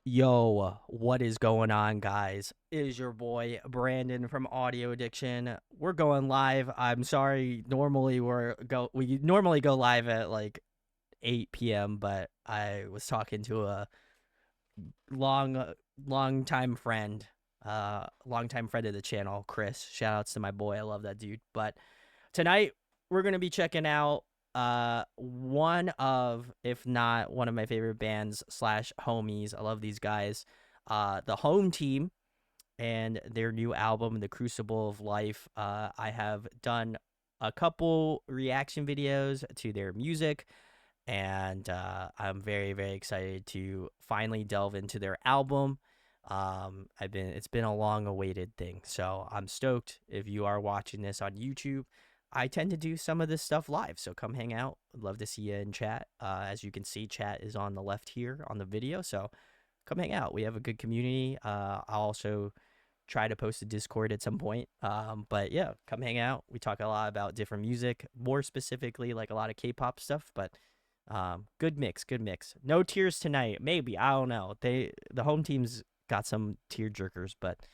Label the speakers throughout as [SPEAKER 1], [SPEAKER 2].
[SPEAKER 1] Yo, what is going on, guys? It is your boy Brandon from Audio Addiction. We're going live. I'm sorry. We normally go live at like 8 p.m., but I was talking to a long long time friend of the channel, Chris. Shout outs to my boy. I love that dude. But tonight we're gonna be checking out one of, if not one of my favorite bands slash homies. I love these guys. The Home Team and their new album, The Crucible of Life. I have done a couple reaction videos to their music, and I'm very, very excited to finally delve into their album. It's been a long awaited thing, so I'm stoked. If you are watching this on YouTube, I tend to do some of this stuff live, so come hang out. I'd love to see you in chat. As you can see, chat is on the left here on the video, so come hang out. We have a good community. I'll also try to post a Discord at some point. But yeah, come hang out. We talk a lot about different music, more specifically like a lot of K-pop stuff, but good mix. No tears tonight, maybe. I don't know. The Home Team's got some tear jerkers, but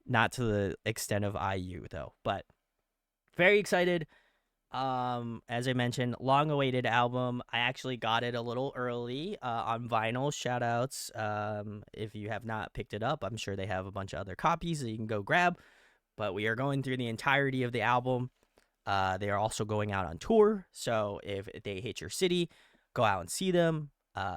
[SPEAKER 1] not to the extent of IU though. But very excited. As I mentioned, long awaited album. I actually got it a little early on vinyl. Shout outs. If you have not picked it up, I'm sure they have a bunch of other copies that you can go grab. But we are going through the entirety of the album. They are also going out on tour, so if they hit your city, go out and see them.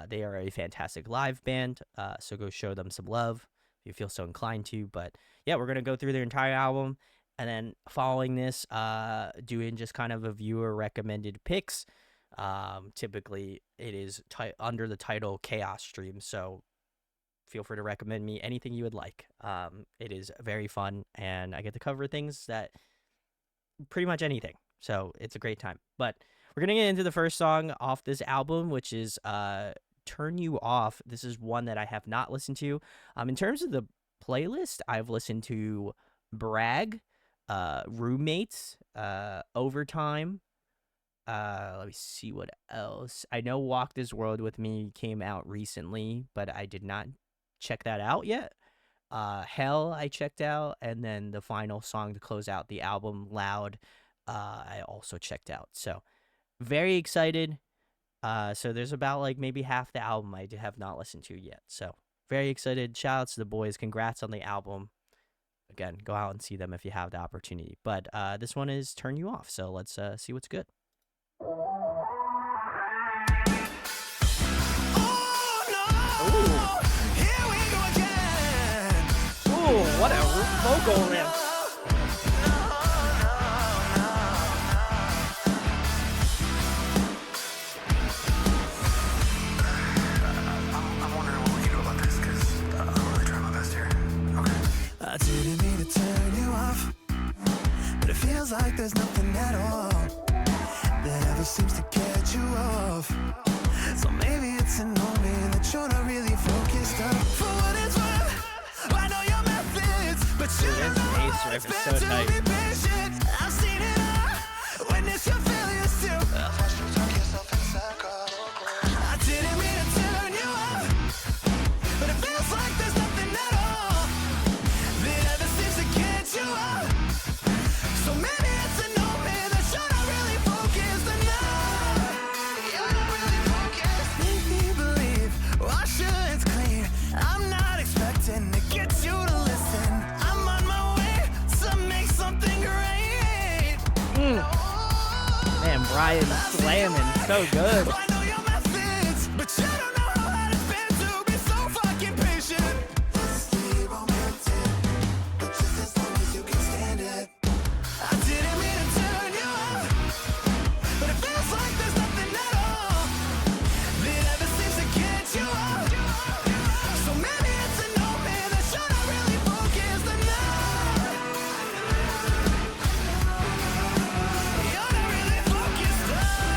[SPEAKER 1] They are a fantastic live band, so go show them some love if you feel so inclined to. But yeah, we're gonna go through their entire album. And then following this, doing just kind of a viewer recommended picks. Typically, it is under the title Chaos Stream, so feel free to recommend me anything you would like. It is very fun, and I get to cover things that pretty much anything, so it's a great time. But we're going to get into the first song off this album, which is Turn You Off. This is one that I have not listened to. In terms of the playlist, I've listened to Brag, Roommates, Overtime. Let me see what else. I know Walk This World With Me came out recently, but I did not check that out yet. Hell I checked out, and then the final song to close out the album, Loud, I also checked out. So very excited. So there's about like maybe half the album I have not listened to yet. So very excited. Shout outs to the boys. Congrats on the album. Again, go out and see them if you have the opportunity. But this one is Turn You Off, so let's see what's good.
[SPEAKER 2] Oh, no. Here we go again.
[SPEAKER 1] Ooh, what a vocal riff.
[SPEAKER 2] I'm wondering what we can do about this, because I'm really trying my best here. Okay. I didn't mean to turn you off, but it feels like there's nothing at all that ever seems to get you off. So maybe it's annoying that you're not really focused on. For what it's worth, I know your methods, but you don't know how it's been to be patient. I've seen it all, witness your failures too. I've watched you talk yourself in circles. I didn't mean to turn you off, but it feels like there's nothing at all that ever seems to get you off. So maybe it's annoying that you're not really focused enough. You're not really focused. Make me believe, wash your hands clean. I'm not expecting to get you to listen. I'm on my way to make something great.
[SPEAKER 1] Man, Brian slamming, so good.
[SPEAKER 2] I know your methods, but you don't know how hard it's been to be so fucking patient. Let's stay romantic, but just as long as you can stand it. I didn't mean to turn you off, but it feels like there's nothing at all that ever seems to get you off. So maybe it's annoying that you're not really focused enough. You're not really focused enough.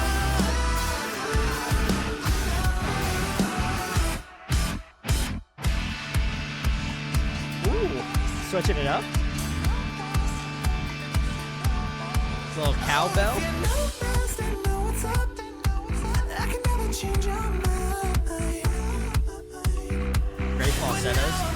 [SPEAKER 1] Ooh, switching it up. This little cowbell.
[SPEAKER 2] You know best and know what's up. I can never change your mind.
[SPEAKER 1] Great falsetto. falsettos.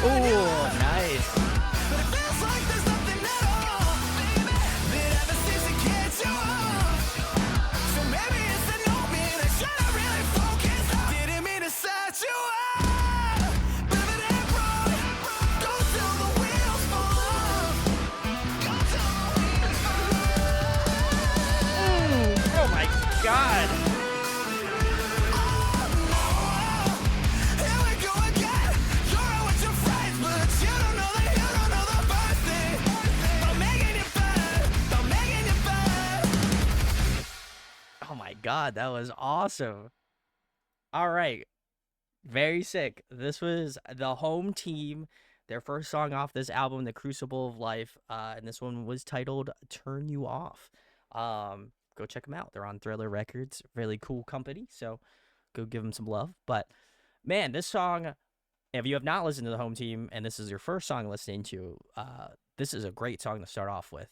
[SPEAKER 1] Oh, nice. Oh my God. Oh my God, that was awesome. All right. Very sick. This was the home team, their first song off this album, The Crucible of Life. And this one was titled Turn You Off. Go check them out. They're on Thriller Records. Really cool company. So go give them some love. But man, this song, if you have not listened to the home team and this is your first song listening to, this is a great song to start off with.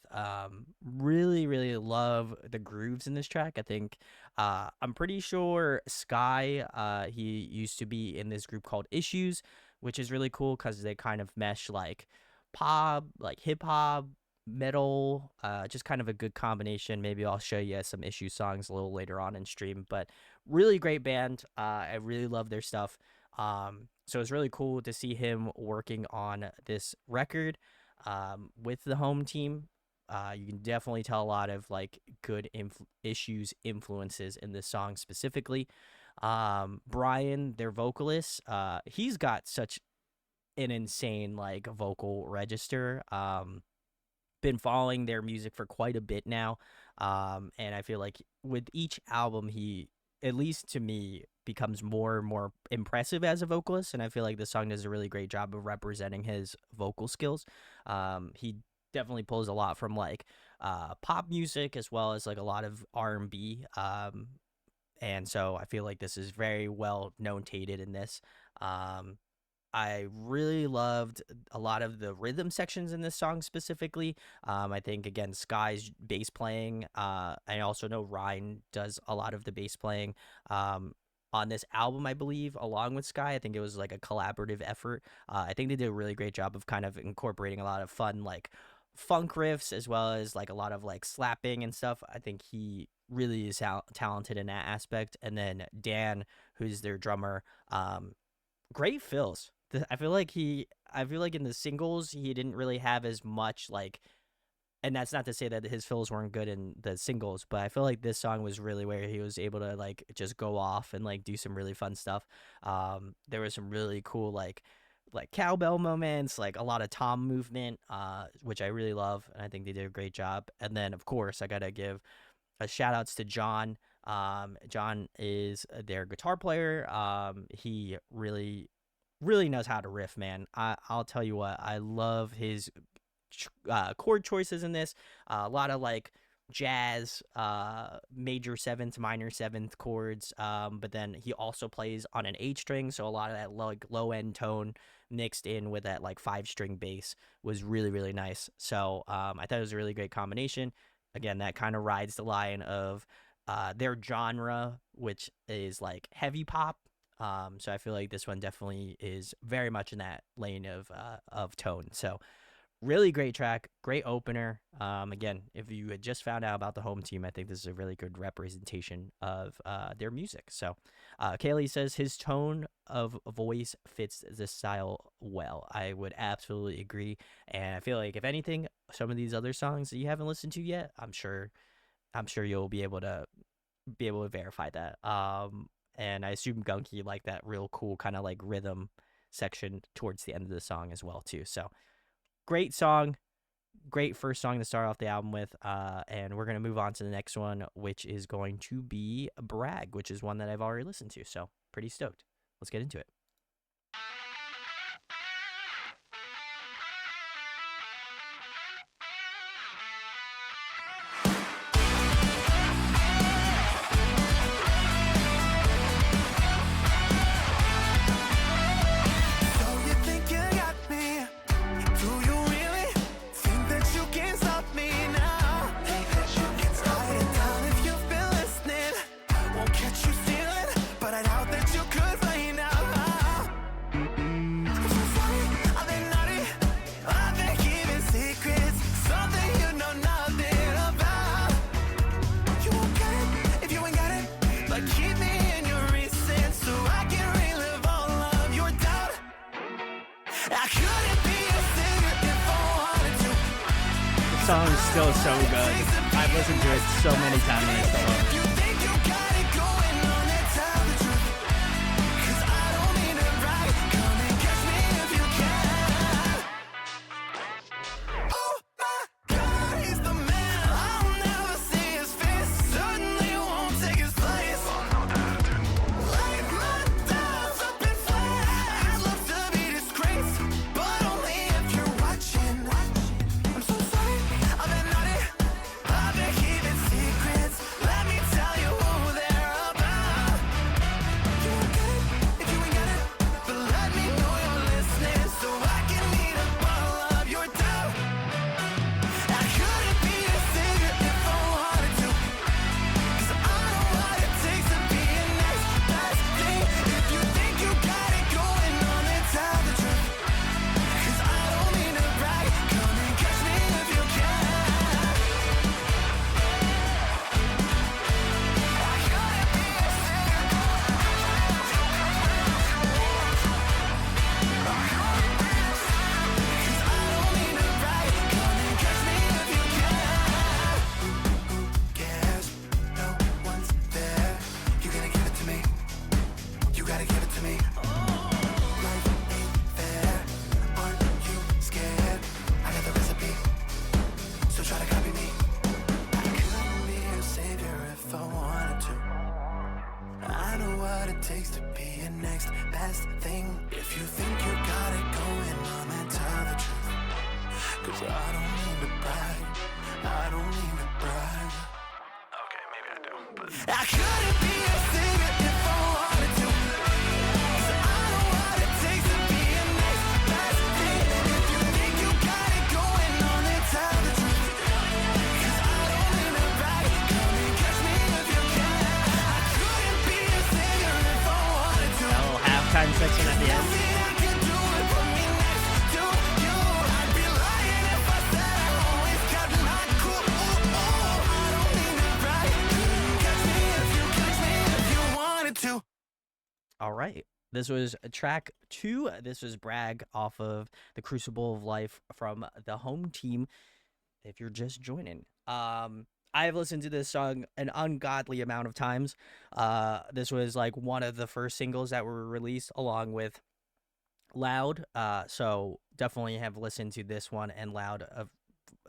[SPEAKER 1] Really, really love the grooves in this track. I think I'm pretty sure Sky, he used to be in this group called Issues, which is really cool because they kind of mesh like pop, like hip hop, metal, just kind of a good combination. Maybe I'll show you some Issue songs a little later on in stream, but really great band. I really love their stuff. So it's really cool to see him working on this record with the home team. You can definitely tell a lot of like good Issues influences in this song specifically. Brian, their vocalist, he's got such an insane like vocal register. Been following their music for quite a bit now. And I feel like with each album, he, at least to me, becomes more and more impressive as a vocalist. And I feel like this song does a really great job of representing his vocal skills. He definitely pulls a lot from like pop music as well as like a lot of R&B. And so I feel like this is very well notated in this. I really loved a lot of the rhythm sections in this song specifically. I think, again, Sky's bass playing. I also know Ryan does a lot of the bass playing on this album, I believe, along with Sky. I think it was like a collaborative effort. I think they did a really great job of kind of incorporating a lot of fun, like funk riffs as well as like a lot of like slapping and stuff. I think he really is talented in that aspect. And then Dan, who's their drummer, great fills. I feel like in the singles he didn't really have as much like, and that's not to say that his fills weren't good in the singles, but I feel like this song was really where he was able to like just go off and like do some really fun stuff. There was some really cool like cowbell moments, like a lot of tom movement, which I really love, and I think they did a great job. And then of course I gotta give a shout outs to John. John is their guitar player. He really knows how to riff, man. I'll tell you what, I love his chord choices in this. A lot of like jazz, major seventh, minor seventh chords. But then he also plays on an 8 string, so a lot of that like low end tone mixed in with that like 5 string bass was really really nice. So I thought it was a really great combination. Again, that kind of rides the line of their genre, which is like heavy pop. So I feel like this one definitely is very much in that lane of tone. So really great track, great opener. Again, if you had just found out about the home team, I think this is a really good representation of their music. So Kaylee says his tone of voice fits the style well. I would absolutely agree. And I feel like if anything, some of these other songs that you haven't listened to yet, I'm sure you'll be able to verify that. And I assume Gunky liked that real cool kind of like rhythm section towards the end of the song as well too. So great song, great first song to start off the album with. And we're gonna move on to the next one, which is going to be Brag, which is one that I've already listened to. So pretty stoked. Let's get into it. song's still so good. I've listened to it so many times and I still love it. Takes to be your next best thing. If you think you got it going on, then tell the truth. Cause I don't mean to brag, I don't mean to brag. Okay, maybe I do, but I couldn't be a singer if I wanted to. Cause I know what it takes to be your next best thing. If you think you got it going on, then tell the truth. Cause I don't mean to brag, come and catch me if you can. I couldn't be a singer if I wanted to. That little halftime section at the end. All right. This was track 2. This was Brag off of the Crucible of Life from the home team. If you're just joining, I've listened to this song an ungodly amount of times. This was like one of the first singles that were released along with Loud. So definitely have listened to this one and Loud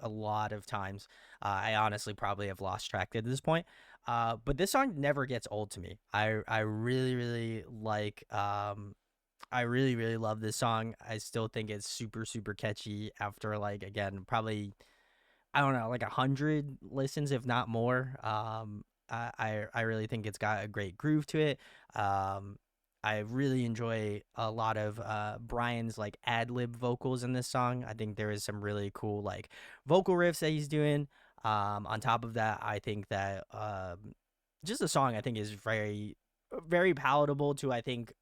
[SPEAKER 1] a lot of times. I honestly probably have lost track at this point. But this song never gets old to me. I really, really like, I really, really love this song. I still think it's super, super catchy after, like, again, probably, I don't know, like 100 listens, if not more. I really think it's got a great groove to it. I really enjoy a lot of Brian's like ad lib vocals in this song. I think there is some really cool like vocal riffs that he's doing. On top of that, I think that just the song I think is very, very palatable to I think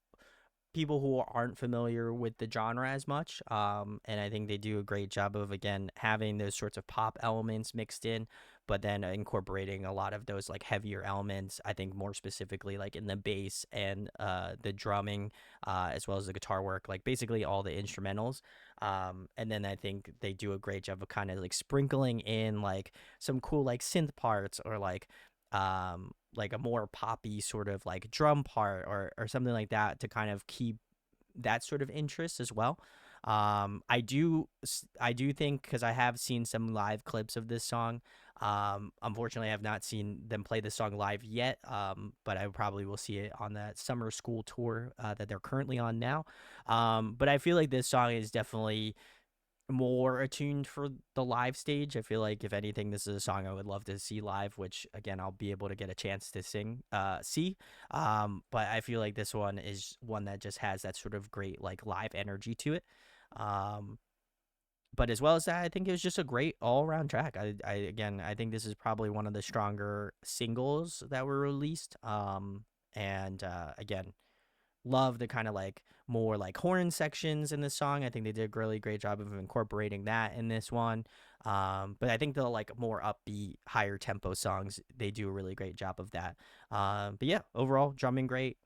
[SPEAKER 1] people who aren't familiar with the genre as much. And I think they do a great job of, again, having those sorts of pop elements mixed in, but then incorporating a lot of those like heavier elements. I think more specifically like in the bass and the drumming, as well as the guitar work, like basically all the instrumentals. And then I think they do a great job of kind of like sprinkling in like some cool like synth parts or like a more poppy sort of like drum part or something like that to kind of keep that sort of interest as well. I do think, because I have seen some live clips of this song. Unfortunately, I have not seen them play this song live yet. But I probably will see it on that summer school tour that they're currently on now. But I feel like this song is definitely more attuned for the live stage. I feel like if anything, this is a song I would love to see live, which again I'll be able to get a chance to see. But I feel like this one is one that just has that sort of great like live energy to it. Um, but as well as that, I think it was just a great all around track. I think this is probably one of the stronger singles that were released. And again, love the kind of like more like horn sections in this song. I think they did a really great job of incorporating that in this one. But I think the like more upbeat, higher tempo songs, they do a really great job of that. But yeah, overall, drumming great,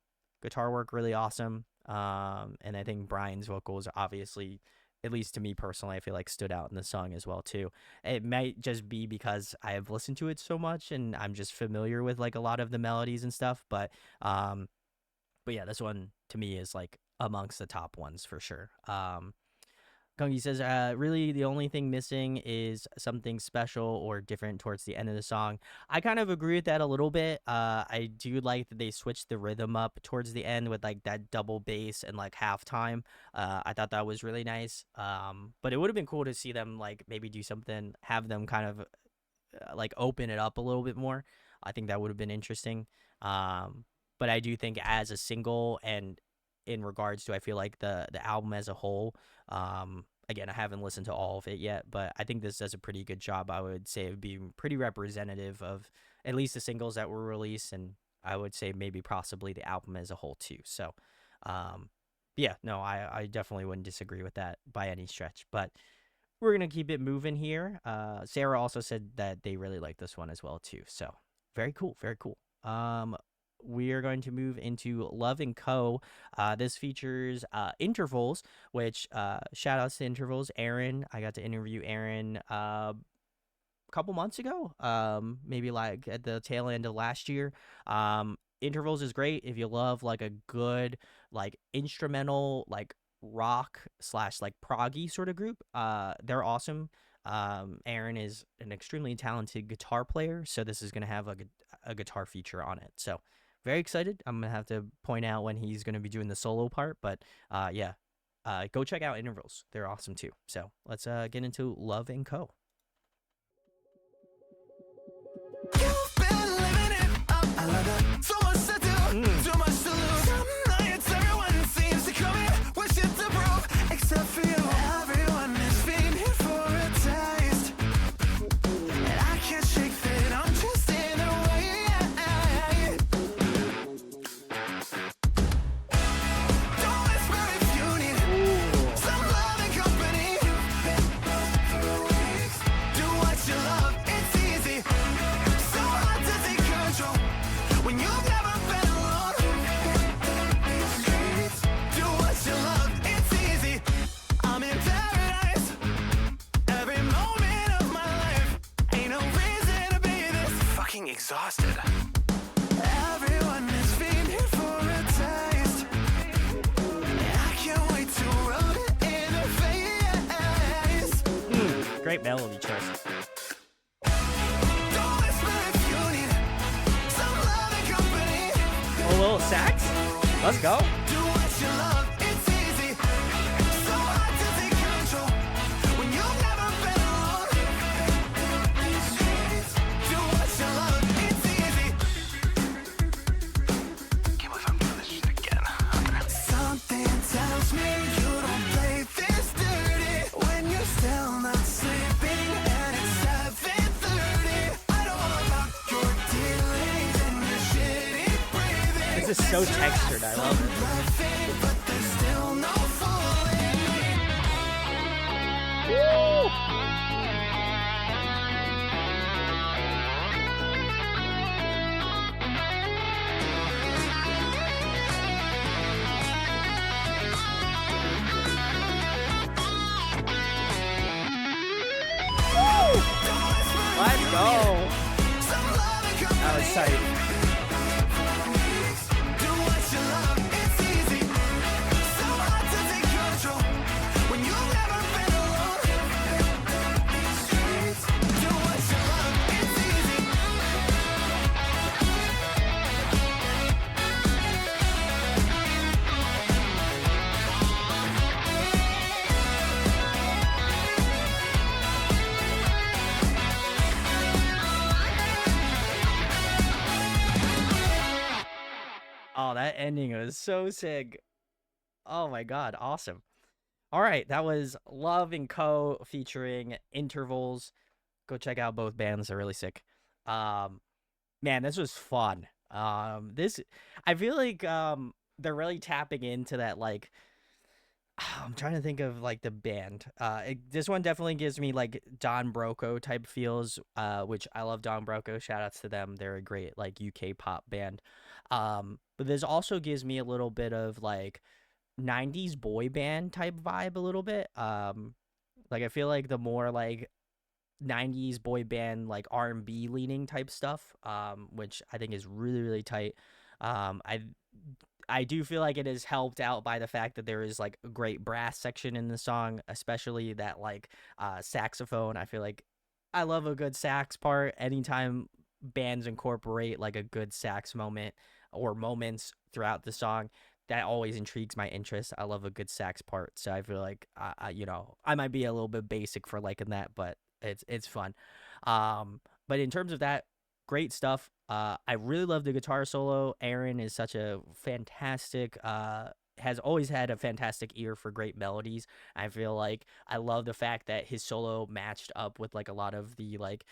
[SPEAKER 1] guitar work really awesome. And I think Brian's vocals obviously at least to me personally, I feel like stood out in the song as well too. It might just be because I have listened to it so much and I'm just familiar with like a lot of the melodies and stuff, um but yeah, this one to me is like amongst the top ones for sure. Gungi says, really, the only thing missing is something special or different towards the end of the song. I kind of agree with that a little bit. I do like that they switched the rhythm up towards the end with like that double bass and like halftime. I thought that was really nice. But it would have been cool to see them like maybe do something, have them kind of like open it up a little bit more. I think that would have been interesting. Um, but I do think as a single and in regards to, I feel like the album as a whole, again, I haven't listened to all of it yet, but I think this does a pretty good job. I would say it would be pretty representative of at least the singles that were released, and I would say maybe possibly the album as a whole too. So, um, yeah, no, I definitely wouldn't disagree with that by any stretch. But we're gonna keep it moving here. Sarah also said that they really like this one as well too. So very cool, very cool. We are going to move into Love and Co. This features intervals, which shout outs to intervals. Aaron, I got to interview Aaron couple months ago, maybe like at the tail end of last year. Intervals is great if you love like a good like instrumental like rock slash like proggy sort of group. They're awesome. Aaron is an extremely talented guitar player, so this is gonna have a guitar feature on it. So very excited. I'm gonna have to point out when he's gonna be doing the solo part, but yeah. Go check out intervals. They're awesome too. So let's get into Love and Co.
[SPEAKER 2] You've been living it up. I love it. So much to do, too much to lose. Some nights everyone seems to come in with shit to prove, except for you. Everyone is fiending for a taste, and I can't shake that. I'm just in a way. Don't whisper if you need some love and company. Do what you love. It's easy. So hard to take control when you've never been alone. Do what you love, it's easy. I'm in paradise every moment of my life. Ain't no reason to be this fucking exhausted. Everyone is fiending for a taste, and I can't wait to rub it in their face.
[SPEAKER 1] Great melody choice.
[SPEAKER 2] Don't whisper if you need some love and company.
[SPEAKER 1] A little sax. Let's go.
[SPEAKER 2] Do what you love, it's easy. So hard to take control when you've never been alone. Do what you love, it's easy. Can't believe I'm doing this shit again. Something tells me you don't play this dirty when you're still not sleeping and it's 7:30. I don't know about your dealings and your shitty breathing.
[SPEAKER 1] This is so textured. I love it.
[SPEAKER 2] Bluffing, but there's still no fooling me.
[SPEAKER 1] Let's go.
[SPEAKER 2] Some love and company.
[SPEAKER 1] That was tight.
[SPEAKER 2] Do what you love, it's easy. So hard to take control when you've never been alone. Do what you love, it's easy.
[SPEAKER 1] Oh, that ending was so sick. Oh my god, awesome. All right, that was Love and Co featuring Intervals. Go check out both bands; they're really sick. Um, man, this was fun. This I feel like they're really tapping into that like I'm trying to think of like the band. This one definitely gives me like Don Broco type feels, which I love Don Broco. Shout outs to them. They're a great like UK pop band. But this also gives me a little bit of like 90s boy band type vibe a little bit. Like I feel like the more like 90s boy band like R&B leaning type stuff, which I think is really really tight. Um, I I do feel like it is helped out by the fact that there is like a great brass section in the song, especially that like saxophone. I feel like I love a good sax part anytime bands incorporate like a good sax moment or moments throughout the song. That always intrigues my interest. I love a good sax part, so I feel like I might be a little bit basic for liking that, but it's fun. But in terms of that, great stuff. I really love the guitar solo. Aaron is such a fantastic, has always had a fantastic ear for great melodies. I feel like I love the fact that his solo matched up with like a lot of the like,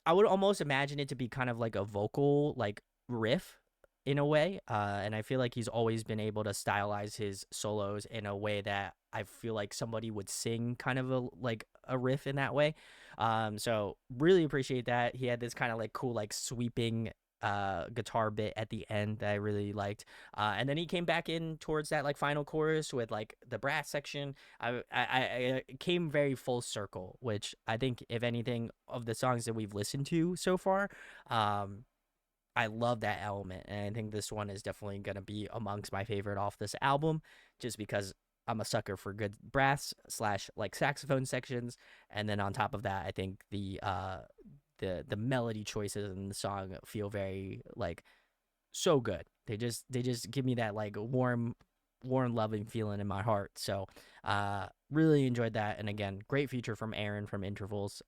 [SPEAKER 1] I would almost imagine it to be kind of like a vocal like riff in a way. And I feel like he's always been able to stylize his solos in a way that I feel like somebody would sing kind of a like a riff in that way. So really appreciate that. He had this kind of like cool like sweeping guitar bit at the end that I really liked. And then he came back in towards that like final chorus with like the brass section. I came very full circle, which I think if anything of the songs that we've listened to so far, I love that element, and I think this one is definitely gonna be amongst my favorite off this album, just because I'm a sucker for good brass slash like saxophone sections, and then on top of that, I think the melody choices in the song feel very like so good. They just give me that like warm loving feeling in my heart. So really enjoyed that, and again, great feature from Aaron from Intervals.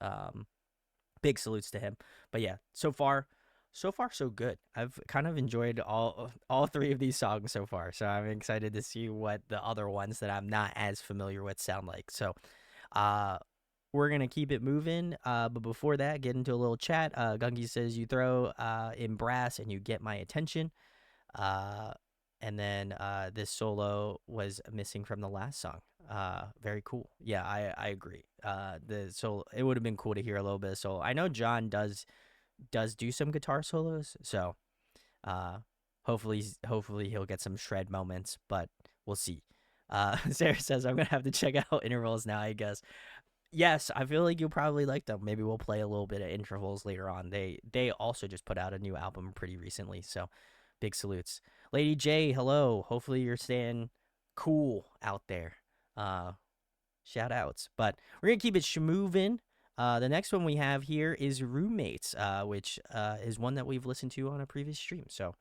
[SPEAKER 1] Big salutes to him. But yeah, so far so good. I've kind of enjoyed all three of these songs so far, so I'm excited to see what the other ones that I'm not as familiar with sound like. So we're gonna keep it moving, but before that, get into a little chat. Gungi says you throw in brass and you get my attention. And then this solo was missing from the last song. Very cool. Yeah, I agree. The solo, it would have been cool to hear a little bit of solo. I know John does do some guitar solos, so hopefully he'll get some shred moments, but we'll see. Sarah says I'm gonna have to check out Intervals now, I guess. Yes, I feel like you'll probably like them. Maybe we'll play a little bit of Intervals later on. They also just put out a new album pretty recently, so big salutes. Lady J, hello. Hopefully you're staying cool out there. Shout outs. But we're gonna keep it schmoovin'. The next one we have here is Roommates, which is one that we've listened to on a previous stream. So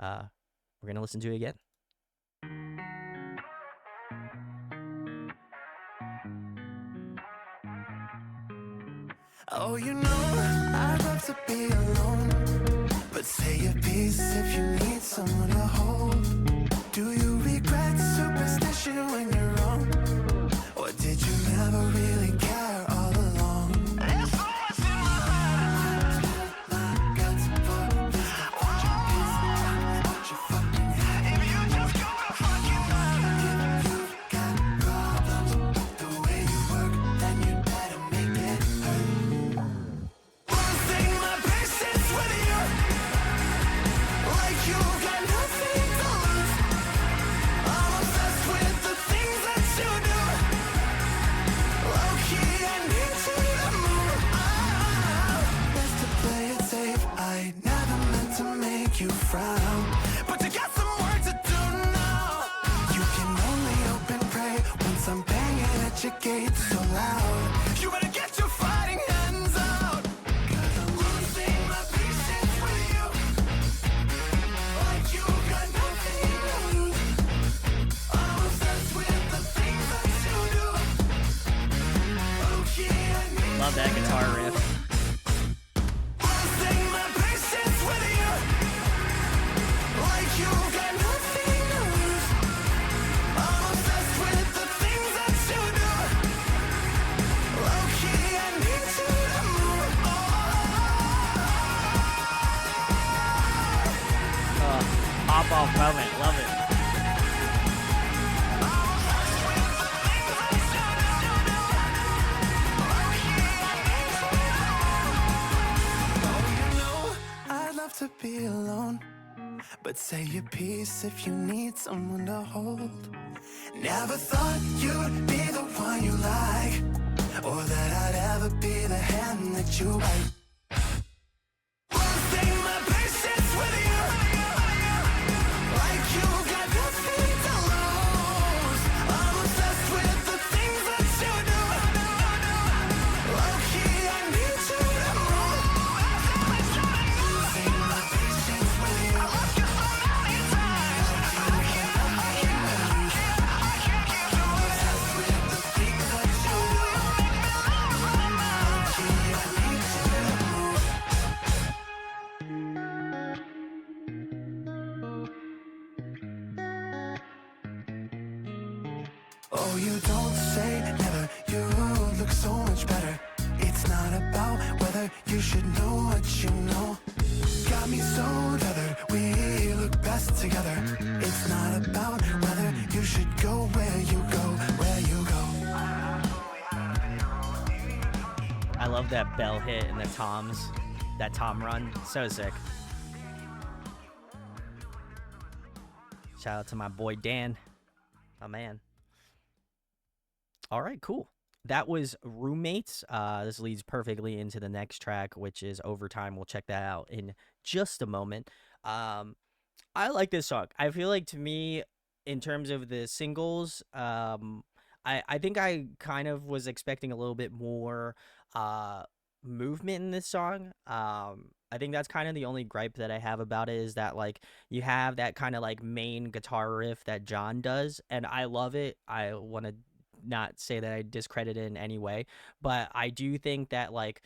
[SPEAKER 1] we're going to listen to it again.
[SPEAKER 2] Oh, you know, I'd love to be alone, but say your piece if you need someone to hold. Do you regret superstition when you're wrong? Or did you never really care all along? There's so much in my heart. My guts for this. Want your piece, want your fucking head. If you just go to fucking mind. If you've got problems the way you work, then you better make it hurt. Losing my patience with you, like you got nothing to lose. I'm obsessed with the things that you do. Low-key, I need you to move. Best to play it safe. I never meant to make you frown, but you got some work to do now. You can only hope and pray once I'm banging at your gate so loud. You better get your fighting hands out, 'cause I'm losing my patience with you, like you got nothing to lose. I'm obsessed with the things that you do. Okay, I need
[SPEAKER 1] Love that guitar riff.
[SPEAKER 2] losing my patience with you, like you got nothing to lose. I'm obsessed with the things that you do. Okay, I need you to move.
[SPEAKER 1] Pop off moment. Love it.
[SPEAKER 2] but say your piece if you need someone to hold. Never thought you'd be the one you like, or that I'd ever be the hand that you bite. Losing my patience with you, like you got nothing to lose. I'm obsessed with the things that you do. Low-key, I need you to move. Losing my patience with you. Oh, you don't say never, you look so much better. It's not about whether you should know what you know. Got me so tethered, we look best together. It's not about whether you should go where you go, where you go.
[SPEAKER 1] I love that bell hit and the toms, that tom run. So sick. Shout out to my boy Dan, my man. All right, cool. That was Roommates. This leads perfectly into the next track, which is Overtime. We'll check that out in just a moment. I like this song. I feel like, to me, in terms of the singles, I think I kind of was expecting a little bit more movement in this song. I think that's kind of the only gripe that I have about it, is that, like, you have that kind of like main guitar riff that John does, and I love it. I want to not say that I discredit it in any way, but I do think that, like,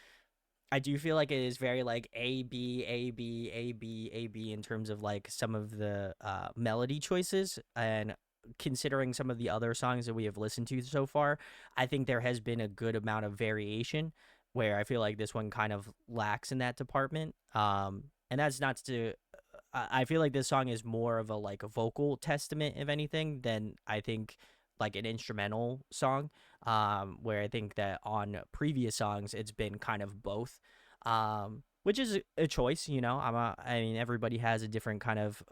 [SPEAKER 1] I do feel like it is very like A B A B A B A B in terms of like some of the melody choices, and considering some of the other songs that we have listened to so far, I think there has been a good amount of variation, where I feel like this one kind of lacks in that department. And that's not to. I feel like this song is more of a like a vocal testament, if anything, than I think like an instrumental song. Where I think that on previous songs it's been kind of both, which is a choice. I mean, everybody has a different kind of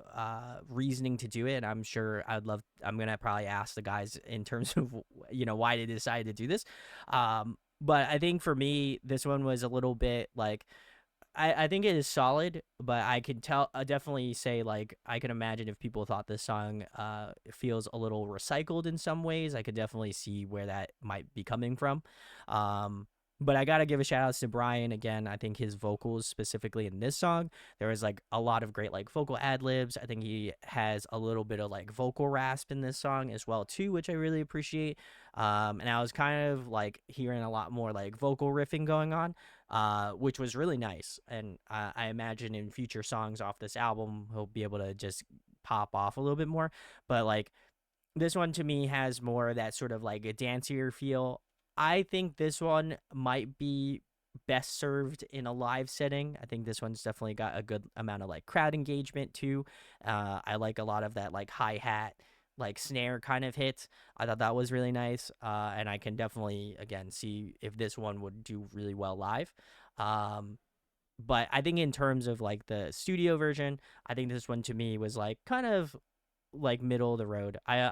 [SPEAKER 1] reasoning to do it, and I'm sure I'm gonna probably ask the guys in terms of why they decided to do this. But I think for me, this one was a little bit like, I think it is solid, but I can definitely say, like, I can imagine if people thought this song feels a little recycled in some ways. I could definitely see where that might be coming from. Um, but I gotta give a shout out to Brian again. I think his vocals, specifically in this song, there was like a lot of great like vocal ad libs. I think he has a little bit of like vocal rasp in this song as well too, which I really appreciate. And I was kind of like hearing a lot more like vocal riffing going on, which was really nice. And I imagine in future songs off this album, he'll be able to just pop off a little bit more. But like, this one to me has more of that sort of like a dancier feel. I think this one might be best served in a live setting. I think this one's definitely got a good amount of like crowd engagement too. I like a lot of that like hi-hat, like snare kind of hit. I thought that was really nice. And I can definitely, again, see if this one would do really well live. Um, but I think in terms of like the studio version, I think this one to me was like kind of like middle of the road. I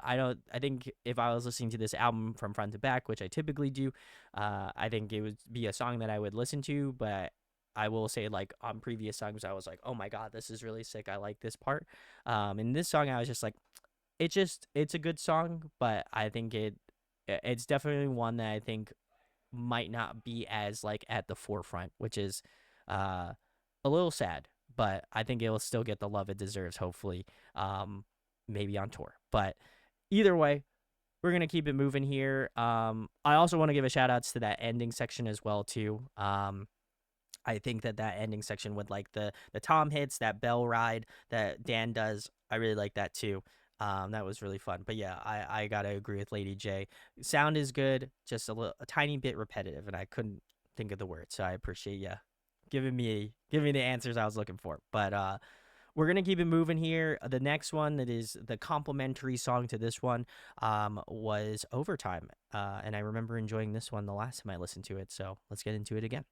[SPEAKER 1] think if I was listening to this album from front to back, which I typically do, I think it would be a song that I would listen to. But I will say, like, on previous songs, I was like, oh my god, this is really sick. I like this part. In this song, I was just like, it's a good song, but I think it's definitely one that I think might not be as like at the forefront, which is a little sad. But I think it will still get the love it deserves, hopefully. Maybe on tour. But either way, we're gonna keep it moving here. I also want to give a shout outs to that ending section as well too. I think that ending section with like the tom hits, that bell ride that Dan does, I really like that too. That was really fun. But yeah, I gotta agree with Lady J. Sound is good, just a tiny bit repetitive, and I couldn't think of the word. So I appreciate you giving me the answers I was looking for. But we're gonna keep it moving here. The next one that is the complementary song to this one was Overtime, and I remember enjoying this one the last time I listened to it. So let's get into it again.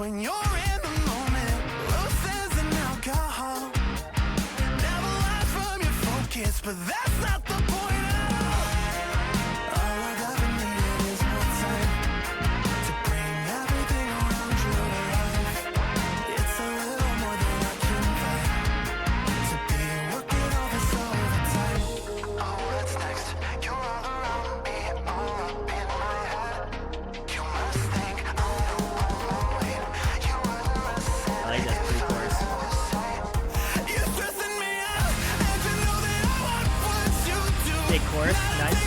[SPEAKER 2] when you're in the moment. Loose as an alcohol, never lies from your focus, but that's not the point at all. All I've ever needed is more time to bring everything around you to life. It's a little more than I can fight, to be working all this overtime. Oh, what's next? You're all around me, all up in my head. You must think I know I'm waiting. You are the rest.
[SPEAKER 1] I like this pre-chorus.
[SPEAKER 2] You're stressing me out, and you know that I want what you do.
[SPEAKER 1] Big chorus, nice.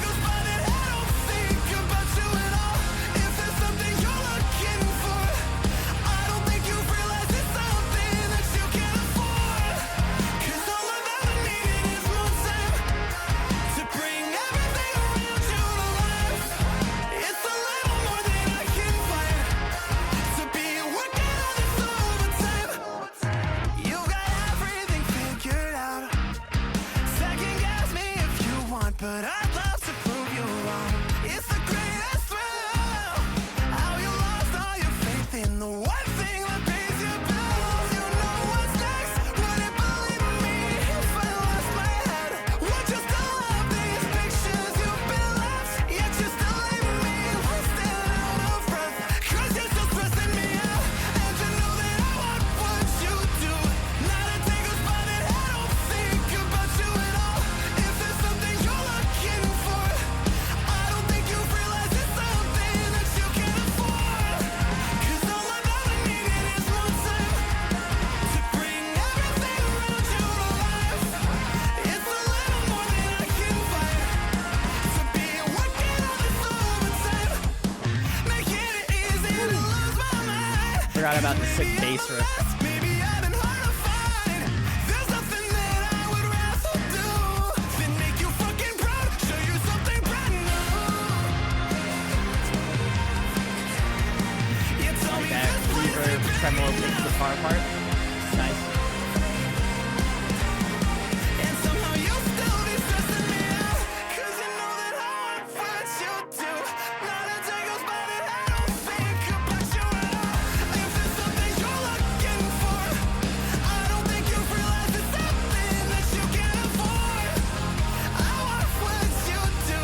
[SPEAKER 2] But I'd love to prove you wrong. It's the greatest thrill. How you lost all your faith in the one thing that pays your bills. You know what's next? Wouldn't believe me if I lost my head. Would you still have these pictures you've been left? Yet you still leave me wasting out of breath. Cause you're still stressing me out, and you know that I want what you do. Not a day goes by that I don't think about you at all. If there's something you're looking for, I don't think you've realized it's something that you can afford. Cause all I've ever needed is more time to bring everything around you to life. It's a little more than I can fight, to be working on this overtime, making it easy to lose my mind.
[SPEAKER 1] Forgot about the sick bass riff.
[SPEAKER 2] Maybe I've been hard to find. There's nothing that I would rather do than make you fucking proud, show you something brand new. You tell me
[SPEAKER 1] That
[SPEAKER 2] this place
[SPEAKER 1] reverb
[SPEAKER 2] ain't
[SPEAKER 1] tremolo
[SPEAKER 2] big
[SPEAKER 1] takes the car apart. Nice.
[SPEAKER 2] and somehow you still be stressing me out. Cause you know that I want what you do. Not a day goes by that I don't think about you at all. If there's something you're looking for, I don't think you've realized it's something that you can afford. I want what you do.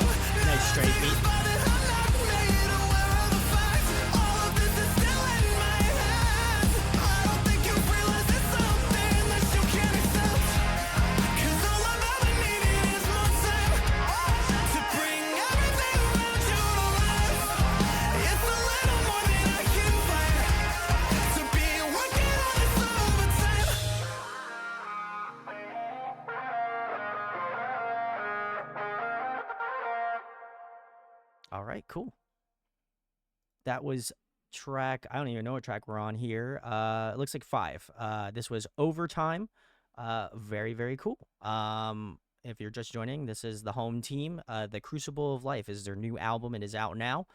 [SPEAKER 1] Nice straight beat.
[SPEAKER 2] But I'm not made aware of the fact all of this is still in my hands. I don't think you've realized it's something that you can't accept. Cause all I've ever needed is more time to bring everything around you to life. It's a little more than I can fight, to be working on this overtime.
[SPEAKER 1] All right, cool. That was track, I don't even know what track we're on here. It looks like 5. This was Overtime. Very, very cool. If you're just joining, this is the home team. The Crucible of Life is their new album. It is out now.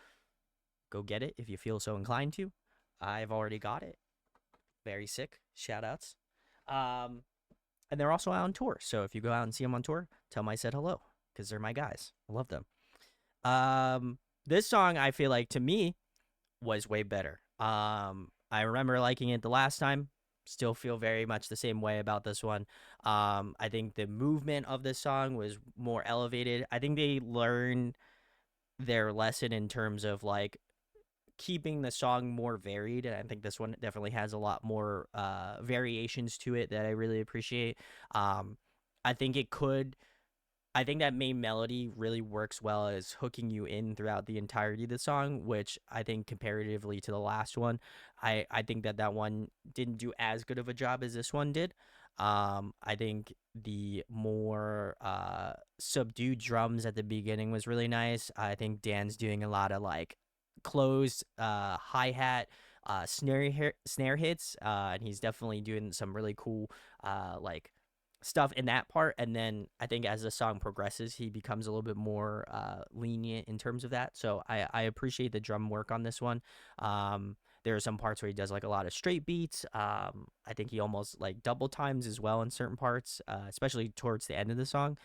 [SPEAKER 1] Go get it if you feel so inclined to. I've already got it. Very sick. Shout outs. And they're also out on tour. So if you go out and see them on tour, tell them I said hello, because they're my guys. I love them. This song, I feel like, to me, was way better. I remember liking it the last time. Still feel very much the same way about this one. I think the movement of this song was more elevated. I think they learned their lesson in terms of like keeping the song more varied, and I think this one definitely has a lot more variations to it that I really appreciate. I think it could I think that main melody really works well as hooking you in throughout the entirety of the song, which I think comparatively to the last one, I think that one didn't do as good of a job as this one did. I think the more subdued drums at the beginning was really nice. I think Dan's doing a lot of like closed hi-hat snare hits, and he's definitely doing some really cool like stuff in that part. And then I think as the song progresses, he becomes a little bit more lenient in terms of that. So I appreciate the drum work on this one. There are some parts where he does like a lot of straight beats. I think he almost like double times as well in certain parts, especially towards the end of the song.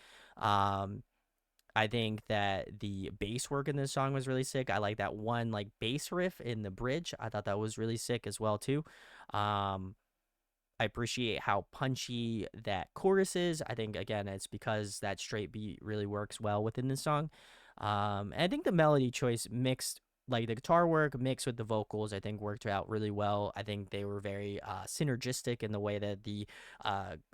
[SPEAKER 1] I think that the bass work in this song was really sick. I like that one like bass riff in the bridge. I thought that was really sick as well too. Um, I appreciate how punchy that chorus is. I think again it's because that straight beat really works well within the song. And I think the melody choice mixed like the guitar work mixed with the vocals, I think worked out really well. I think they were very synergistic in the way that the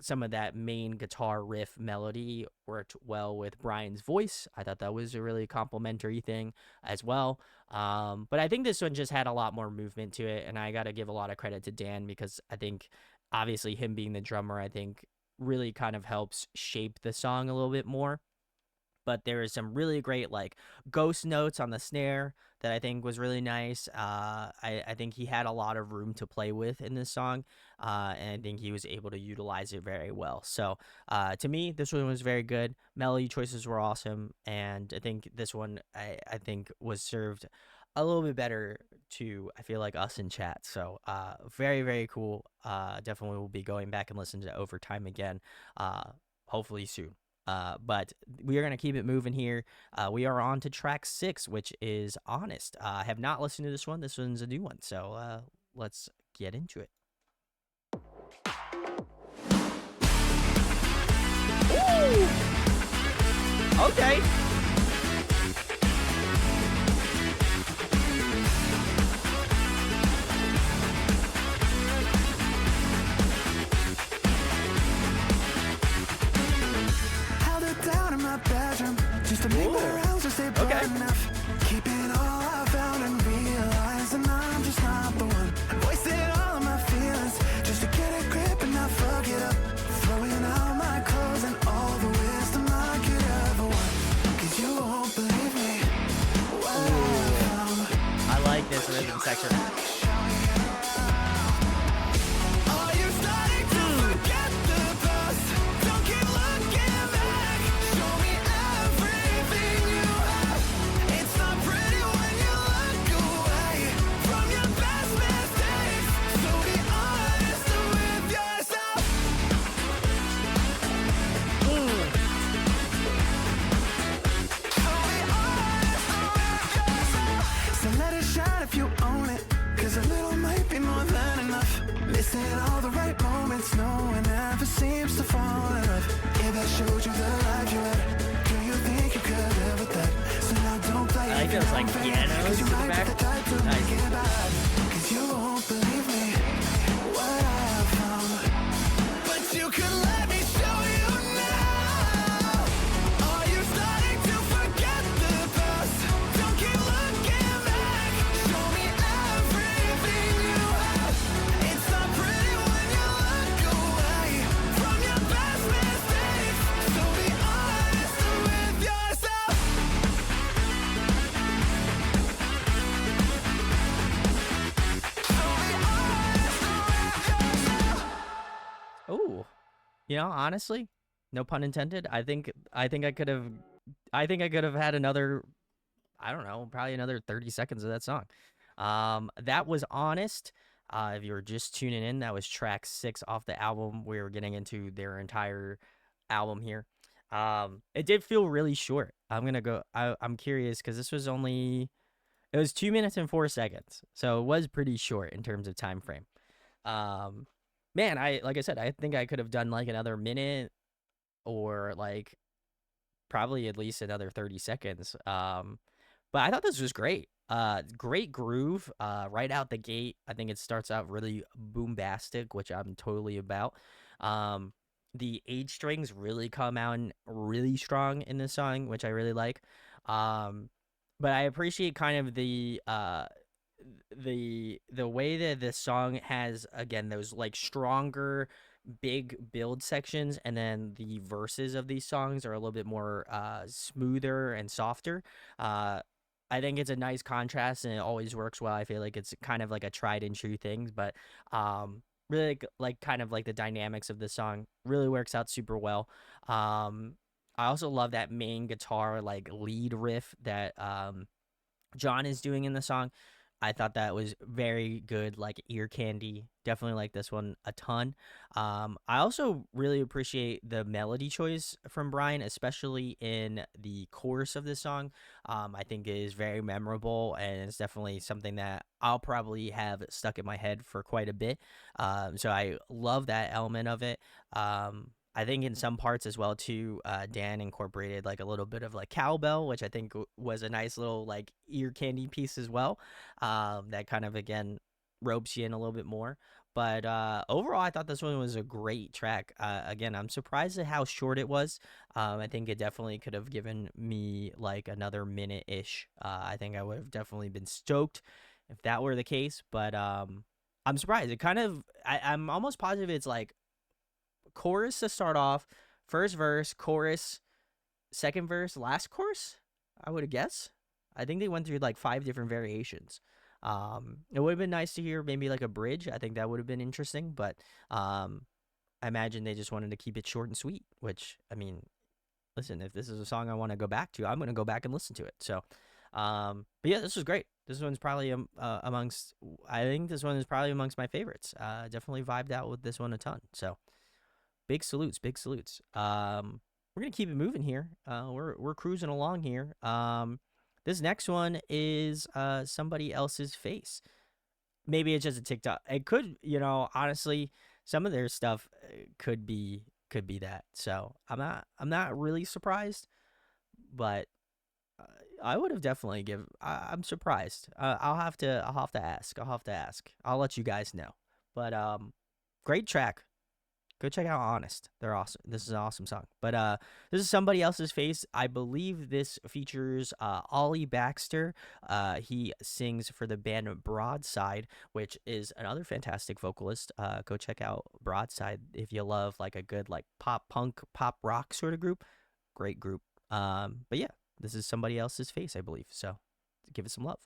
[SPEAKER 1] some of that main guitar riff melody worked well with Brian's voice. I thought that was a really complimentary thing as well. But I think this one just had a lot more movement to it, and I got to give a lot of credit to Dan because I think obviously him being the drummer, I think really kind of helps shape the song a little bit more. But there is some really great like ghost notes on the snare that I think was really nice. I think he had a lot of room to play with in this song, and I think he was able to utilize it very well. So to me, this one was very good. Melody choices were awesome, and I think this one I think was served a little bit better to I feel like us in chat. So very very cool. Definitely will be going back and listening to Overtime again. Hopefully soon. But we are going to keep it moving here. We are on to track 6, which is Honest. I have not listened to this one. This one's a new one. So let's get into it. Ooh! Okay.
[SPEAKER 2] Held it down in my bedroom just to make my rounds to stay bright enough. Keeping all I found and realizing I'm just not the one. Wasted all of my feelings just to get a grip and not fuck it up. Throwing out my clothes and all the wisdom I could ever want. 'Cause you won't believe me what I found.
[SPEAKER 1] I like this rhythm section.
[SPEAKER 2] Are you starting to forget the past? Don't keep looking back. Show me everything you have. It's not pretty when you look away from your best mistakes. So be honest with yourself. So be honest with yourself. So let it shine if you own it. 'Cause a little might be more than enough. Missing all the right moments, no one ever seems to fall in love. If I showed you the life you had, do you think you could live with that? So now don't play
[SPEAKER 1] I like those like pianos
[SPEAKER 2] 'cause you
[SPEAKER 1] in the
[SPEAKER 2] might
[SPEAKER 1] back.
[SPEAKER 2] be the type to
[SPEAKER 1] Nice.
[SPEAKER 2] make it bad. 'Cause you won't believe me what I found. But you can let me show you now. Are you starting to forget the past? Don't keep looking back. Show me everything you have. It's not pretty when you look away from your best mistakes. So be honest with yourself. So be honest with yourself.
[SPEAKER 1] Ooh. You know, honestly, no pun intended. I think I could have had another I don't know, probably another 30 seconds of that song. That was Honest. If you were just tuning in, that was track 6 off the album. We were getting into their entire album here. It did feel really short. I'm curious because this was only it was 2 minutes and 4 seconds. So it was pretty short in terms of time frame. Um, man, I like I said, I think I could have done like another minute or like probably at least another 30 seconds. But I thought this was great. Great groove right out the gate. I think it starts out really boombastic, which I'm totally about. Um, the 8 strings really come out really strong in this song, which I really like. Um, but I appreciate kind of the way that this song has again those like stronger big build sections, and then the verses of these songs are a little bit more smoother and softer. I think it's a nice contrast and it always works well. I feel like it's kind of like a tried and true thing, but really like kind of like the dynamics of the song really works out super well. I also love that main guitar like lead riff that John is doing in the song. I thought that was very good, like ear candy. Definitely like this one a ton. I also really appreciate the melody choice from Brian, especially in the chorus of this song. I think it is very memorable, and it's definitely something that I'll probably have stuck in my head for quite a bit. So I love that element of it. I think in some parts as well too, Dan incorporated like a little bit of like cowbell, which I think was a nice little like ear candy piece as well. That kind of again ropes you in a little bit more. But overall, I thought this one was a great track. Again, I'm surprised at how short it was. I think it definitely could have given me like another minute ish. I think I would have definitely been stoked if that were the case. But I'm surprised. It kind of, I'm almost positive it's like chorus to start off, first verse, chorus, second verse, last chorus. I would have guessed. I think they went through like 5 different variations. It would have been nice to hear maybe like a bridge. I think that would have been interesting, but I imagine they just wanted to keep it short and sweet. Which I mean, listen, if this is a song I want to go back to, I'm going to go back and listen to it. So, but yeah, this was great. This one's probably amongst. I think this one is probably amongst my favorites. Definitely vibed out with this one a ton. So. Big salutes, big salutes. We're gonna keep it moving here. We're cruising along here. This next one is somebody else's face. Maybe it's just a TikTok. It could, honestly, some of their stuff could be that. So I'm not really surprised, but I would have definitely I'm surprised. I'll have to ask. I'll let you guys know. But great track. Go check out Honest. They're awesome. This is an awesome song. But this is somebody else's face. I believe this features Ollie Baxter. He sings for the band Broadside, which is another fantastic vocalist. Go check out Broadside if you love like a good like pop punk, pop rock sort of group. Great group. But yeah, this is somebody else's face, I believe. So give it some love.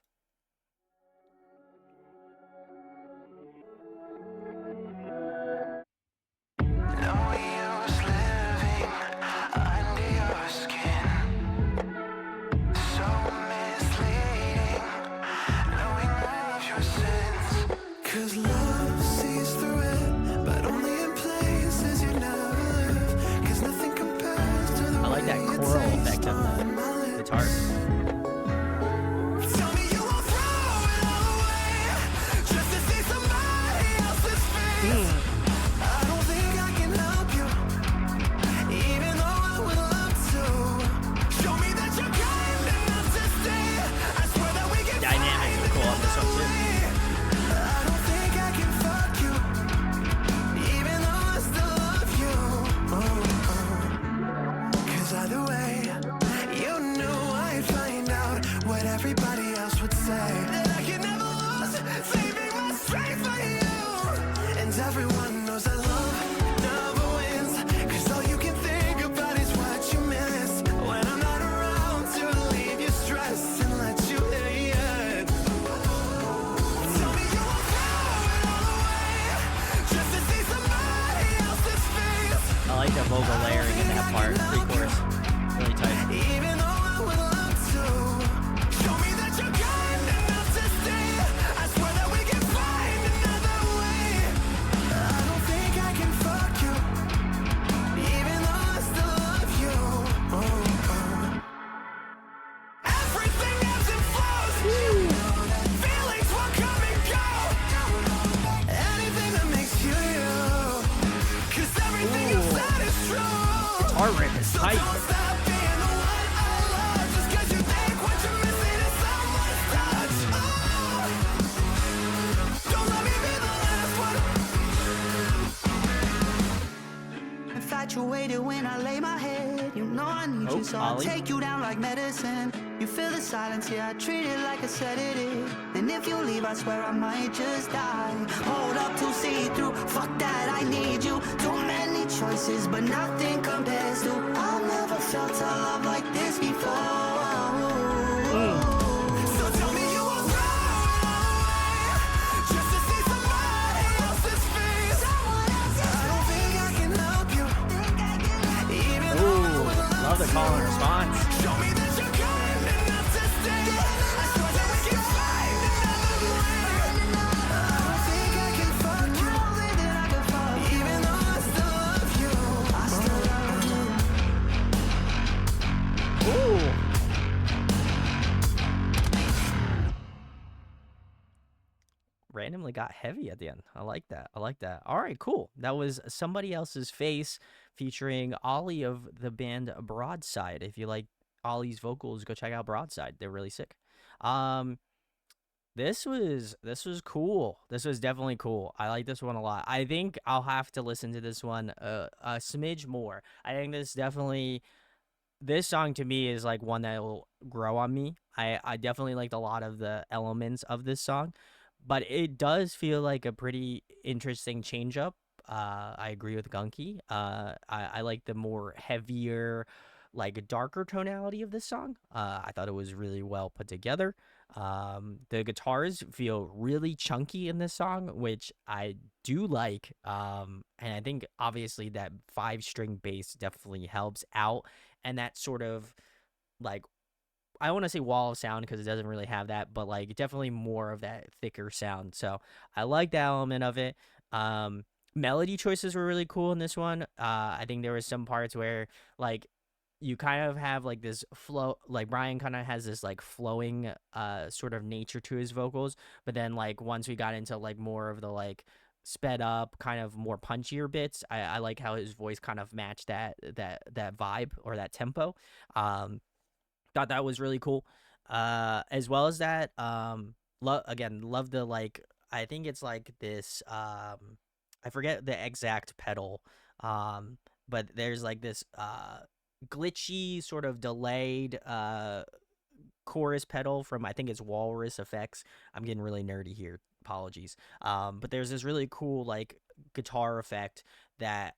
[SPEAKER 1] Vocal layering in that part, pre-chorus, really tight. Guitar riff is tight.
[SPEAKER 2] Infatuated when I lay my head, you know I need you, so I'll take you down like medicine. You feel the silence, yeah, I treat it like a sedative. And if you leave, I swear I might just die. Hold up to see through, fuck that, I need you. Too many choices, but nothing compares to. I've never felt a love like this before. So tell me you won't run away, just to see somebody else's face. I don't think I can help you, even though I would love
[SPEAKER 1] the call and response.
[SPEAKER 2] Show me that you're kind enough to stay. I swear that we can find another
[SPEAKER 1] randomly got heavy at the end. I like that. I like that. All right, cool. That was Somebody Else's Face featuring Ollie of the band Broadside. If you like Ollie's vocals, go check out Broadside. They're really sick. Um, this was cool. This was definitely cool. I like this one a lot. I think I'll have to listen to this one a smidge more. I think this song to me is like one that will grow on me. I definitely liked a lot of the elements of this song, but it does feel like a pretty interesting change up. I agree with Gunky. I like the more heavier, like darker tonality of this song. I thought it was really well put together. The guitars feel really chunky in this song, which I do like. And I think obviously that 5-string bass definitely helps out, and that sort of like, I want to say wall of sound because it doesn't really have that, but like definitely more of that thicker sound. So I like that element of it. Um, Melody choices were really cool in this one. I think there was some parts where like you kind of have like this flow, like Brian kind of has this like flowing sort of nature to his vocals, but then like once we got into like more of the like sped up kind of more punchier bits, I like how his voice kind of matched that vibe or that tempo. Thought that was really cool. As well as that, love the like, I think it's like this I forget the exact pedal. But there's like this glitchy sort of delayed chorus pedal from, I think it's Walrus Effects. I'm getting really nerdy here. Apologies. But there's this really cool like guitar effect that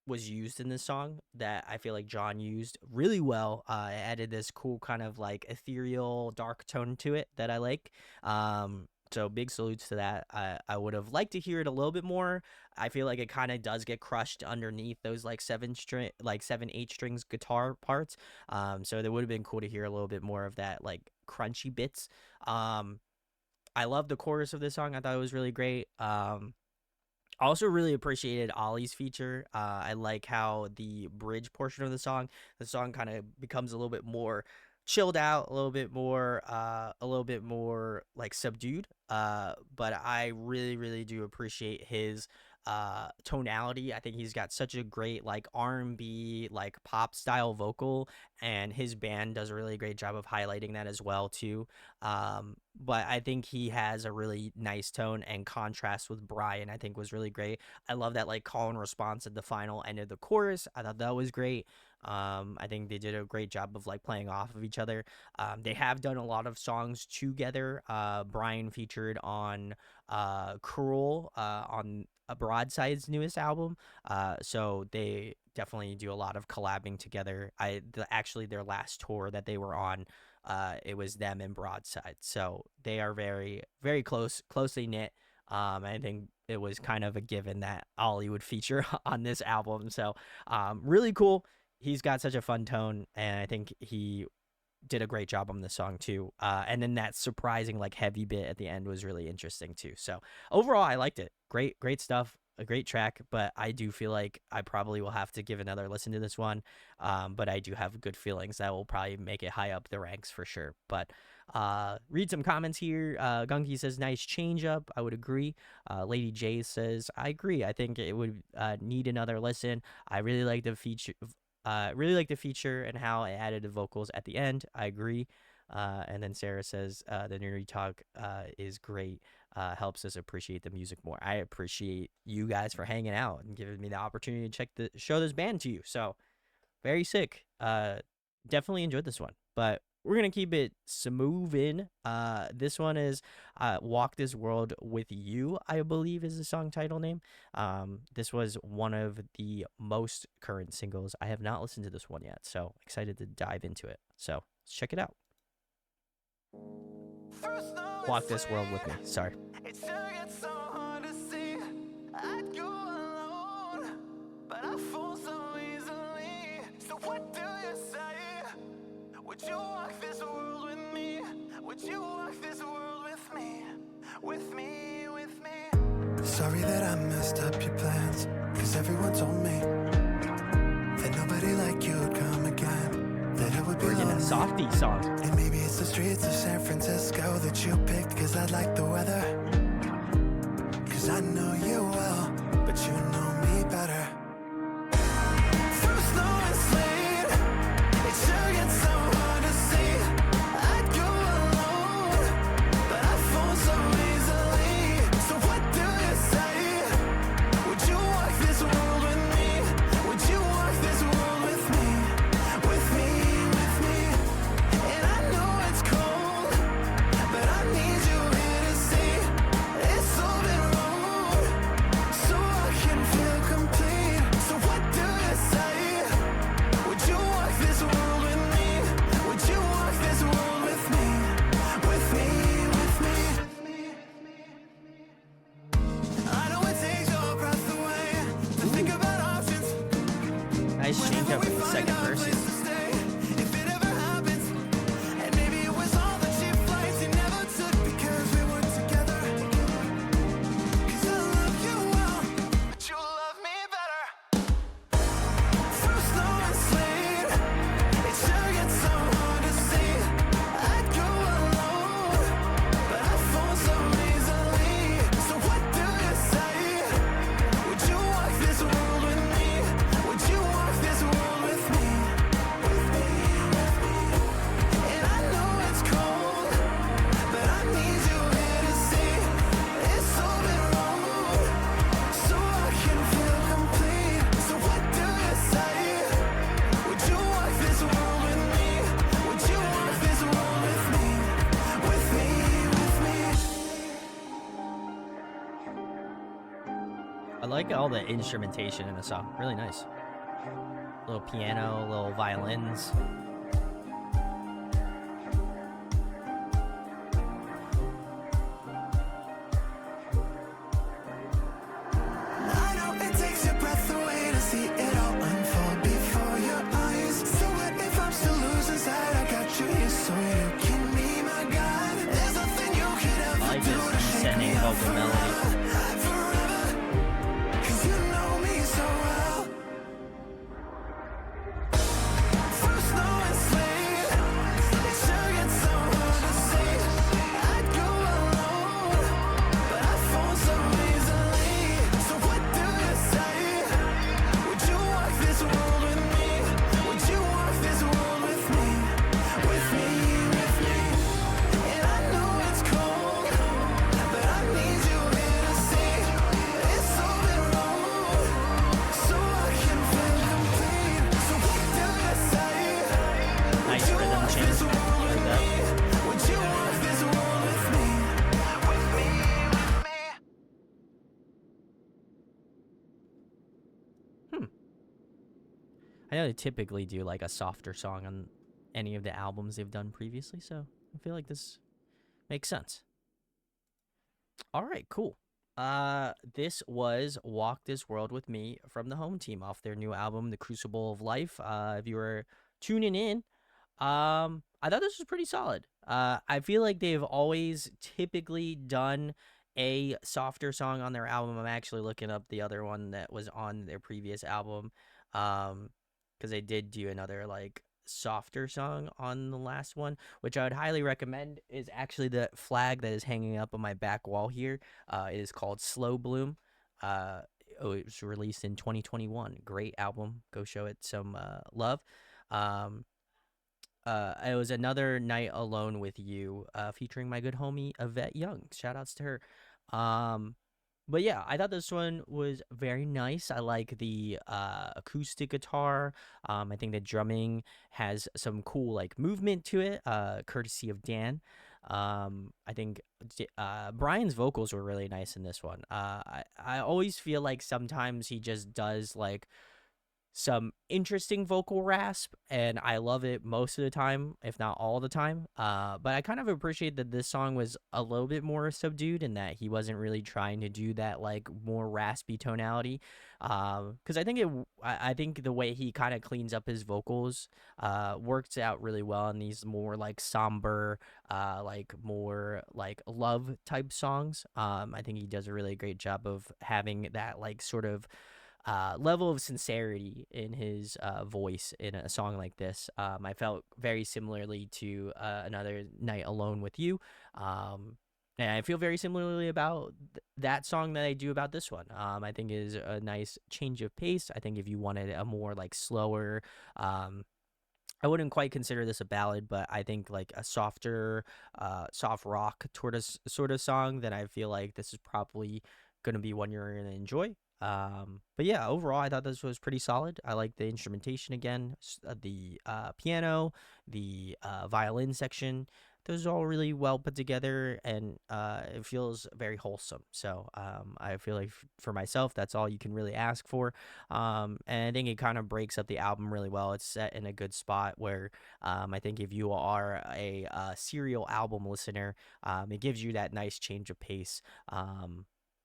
[SPEAKER 1] was used in this song that I feel like John used really well. It added this cool kind of like ethereal dark tone to it that I like. So big salutes to that. I would have liked to hear it a little bit more. I feel like it kind of does get crushed underneath those like 7-8 strings guitar parts. So it would have been cool to hear a little bit more of that like crunchy bits. I love the chorus of this song. I thought it was really great. I also really appreciated Ollie's feature. I like how the bridge portion of the song kind of becomes a little bit more chilled out, a little bit more like subdued. But I really, really do appreciate his tonality. I think he's got such a great like R&B, like pop style vocal, and his band does a really great job of highlighting that as well too. But I think he has a really nice tone, and contrast with Brian I think was really great. I love that like call and response at the final end of the chorus. I thought that was great. I think they did a great job of like playing off of each other. They have done a lot of songs together. Brian featured on Cruel on a Broadside's newest album. So they definitely do a lot of collabing together. Actually their last tour that they were on, it was them and Broadside. So they are very, very closely knit. I think it was kind of a given that Ollie would feature on this album. So really cool. He's got such a fun tone, and I think he did a great job on this song too. And then that surprising like heavy bit at the end was really interesting too. So overall, I liked it. Great stuff. A great track, but I do feel like I probably will have to give another listen to this one. But I do have good feelings that will probably make it high up the ranks for sure. But read some comments here. Gunky says nice change up. I would agree. Lady J says I agree. I think it would need another listen. I really like the feature. And how it added the vocals at the end. I agree. And then Sarah says the nerdy talk is great. Helps us appreciate the music more. I appreciate you guys for hanging out and giving me the opportunity to show this band to you. So very sick. Definitely enjoyed this one. But we're gonna keep it moving. This one is "Walk This World with You," I believe is the song title name. This was one of the most current singles. I have not listened to this one yet, so excited to dive into it. So let's check it out. Walk This World with Me. Sorry.
[SPEAKER 2] It sure gets so hard to see. I'd go alone, but I fall so easily. So what do you say? Would you walk this world with me? Would you walk this world with me? With me, with me. Sorry that I messed up your plans, 'cause everyone told me that nobody like you would come again, that it would be
[SPEAKER 1] We're getting a softy song.
[SPEAKER 2] And maybe it's the streets of San Francisco that you picked 'cause I like the weather. Cause I know you well, but you know me better. Through snow and sleet, it sure gets so hard to see. I'd go alone, but I fall so easily. So what do you say? Would you walk this world with me? Would you walk this world with me? With me, with me. And I know it's cold, but I need you here to see. It's open road, so I can feel complete. So what do you say? Would you walk this world with me? Would you walk this world with me? With me, with me. I know it takes your breath away to think about options.
[SPEAKER 1] Nice change up in the second verse.
[SPEAKER 2] If it ever happens, and maybe it was all the cheap flights you never took because we weren't together. Cause I love you well, but you love me better. Through snow and sleet, it sure gets so hard to see. I'd go alone, but I fall so easily. So what do you say? Would you walk this world with me? Would you walk this world with me? With me, with me. And I know it's cold, but I need you here to see. It's open road, so I can feel complete. So what do you say? Would you walk this world with me? Would you walk this world with me? With me, with me.
[SPEAKER 1] I like all the instrumentation in the song. Really nice. Little piano, little violins.
[SPEAKER 2] I know it takes your breath away to see it all unfold before your eyes. So what if I'm still losing sight? I got you here so you can be my guide. There's nothing you could
[SPEAKER 1] I
[SPEAKER 2] ever
[SPEAKER 1] like
[SPEAKER 2] do
[SPEAKER 1] this
[SPEAKER 2] to shake
[SPEAKER 1] descending
[SPEAKER 2] me up
[SPEAKER 1] vocal melody.
[SPEAKER 2] forever. Cause you know me so well. Through snow and sleet, it sure gets so hard to see. I'd go alone, but I fall so easily. So what do you say? Would you walk this world with me? Would you walk this world with me? With me, with me. And I know it's cold, but I need you here to see. It's open road, so I can feel complete. So what do you say?
[SPEAKER 1] Nice rhythm change. Like that.
[SPEAKER 2] Would you walk this world with me? With me, with me.
[SPEAKER 1] Hmm. I know they typically do like a softer song on any of the albums they've done previously, so I feel like this makes sense. All right, cool. This was Walk This World With Me from the Home Team off their new album, The Crucible of Life. If you were tuning in, I thought this was pretty solid. I feel like they've always typically done a softer song on their album. I'm actually looking up the other one that was on their previous album, because they did do another like softer song on the last one, which I would highly recommend. Is actually the flag that is hanging up on my back wall here. It is called Slow Bloom. It was released in 2021. Great album. Go show it some love. Um, it was Another Night Alone with You, featuring my good homie Yvette Young. Shout outs to her. Um, but yeah, I thought this one was very nice. I like the acoustic guitar. I think the drumming has some cool like movement to it, courtesy of Dan. I think Brian's vocals were really nice in this one. I always feel like sometimes he just does like some interesting vocal rasp, and I love it most of the time, if not all the time. But I kind of appreciate that this song was a little bit more subdued and that he wasn't really trying to do that like more raspy tonality. Because I think the way he kind of cleans up his vocals works out really well in these more like somber, like more like love type songs. I think he does a really great job of having that like sort of level of sincerity in his voice in a song like this. I felt very similarly to Another Night Alone with You. And I feel very similarly about that song that I do about this one. I think is a nice change of pace. I think if you wanted a more like slower, um, I wouldn't quite consider this a ballad, but I think like a softer, soft rock sort of song, then I feel like this is probably going to be one you're going to enjoy. But yeah, overall, I thought this was pretty solid. I like the instrumentation again, the piano, the violin section. Those are all really well put together, and it feels very wholesome. So I feel like for myself, that's all you can really ask for. And I think it kind of breaks up the album really well. It's set in a good spot where I think if you are a serial album listener, it gives you that nice change of pace.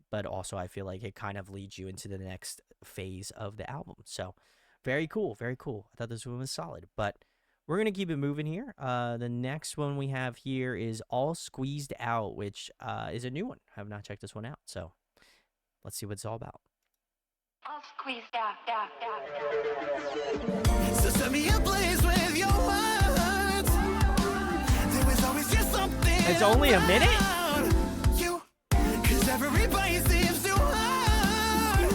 [SPEAKER 1] But also, I feel like it kind of leads you into the next phase of the album. So, very cool, very cool. I thought this one was solid, but we're gonna keep it moving here. The next one we have here is All Squeezed Out, which is a new one. I have not checked this one out, so let's see what it's all about.
[SPEAKER 2] All squeezed out, out, out, out. So set me ablaze with your words. There was always just something.
[SPEAKER 1] It's only a minute?
[SPEAKER 2] You, 'cause everybody seems to hurt.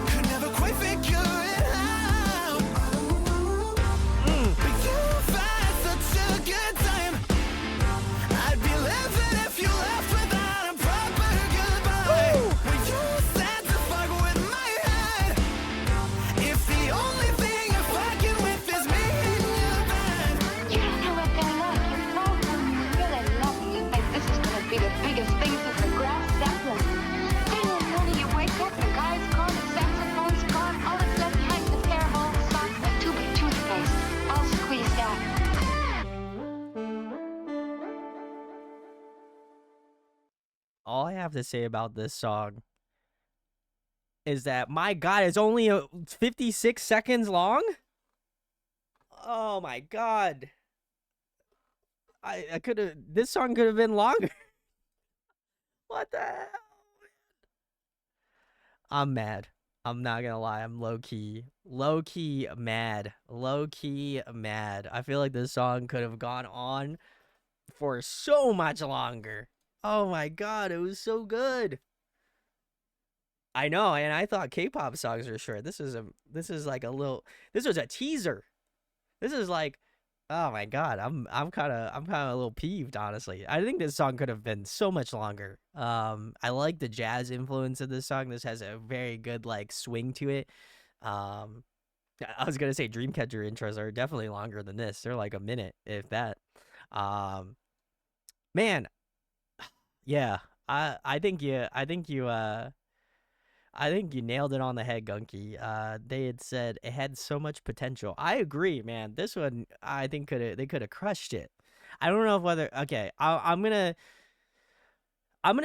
[SPEAKER 2] Could never quite figure it out. But you've had such a good time. I'd be living if you left without a proper goodbye. When you said to fuck with my head, if the only thing you're fucking with is me in your bed.
[SPEAKER 3] You don't know what they're like. You fall for them. You really love them. You think this is gonna be the biggest thing since the grass Zeppelin. Then one morning you wake up, the guy's gone, the saxophone's gone, all that's left behind is a pair of old socks and a tube of toothpaste, all squeezed out.
[SPEAKER 1] All I have to say about this song is that, my God, it's only 56 seconds long? Oh my God. I could have, this song could have been longer. What the hell? I'm mad. I'm not gonna lie. I'm low key mad. Low key mad. I feel like this song could have gone on for so much longer. Oh my God, it was so good. I know, and I thought K-pop songs were short. This is like a little. This was a teaser. This is like, oh my God, I'm kind of a little peeved, honestly. I think this song could have been so much longer. I like the jazz influence of this song. This has a very good like swing to it. Um, I was gonna say Dreamcatcher intros are definitely longer than this. They're like a minute, if that. Um, man, yeah, I think you nailed it on the head, Gunky. They had said it had so much potential. I agree, man. This one, I think they could have crushed it. I don't know if whether okay. I'm gonna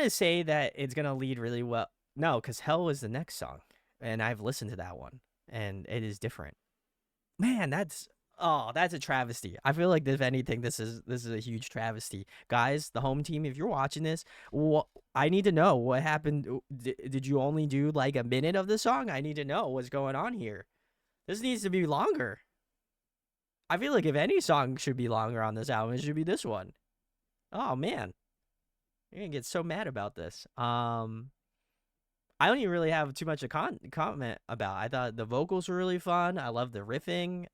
[SPEAKER 1] say that it's gonna lead really well. No, because Hell is the next song, and I've listened to that one, and it is different. Man, that's a travesty. I feel like if anything, this is a huge travesty. Guys, the home team, if you're watching this, I need to know what happened. Did you only do like a minute of the song? I need to know what's going on here. This needs to be longer. I feel like if any song should be longer on this album, it should be this one. Oh man, you're gonna get so mad about this. I don't even really have too much to comment about. I thought the vocals were really fun. I love the riffing.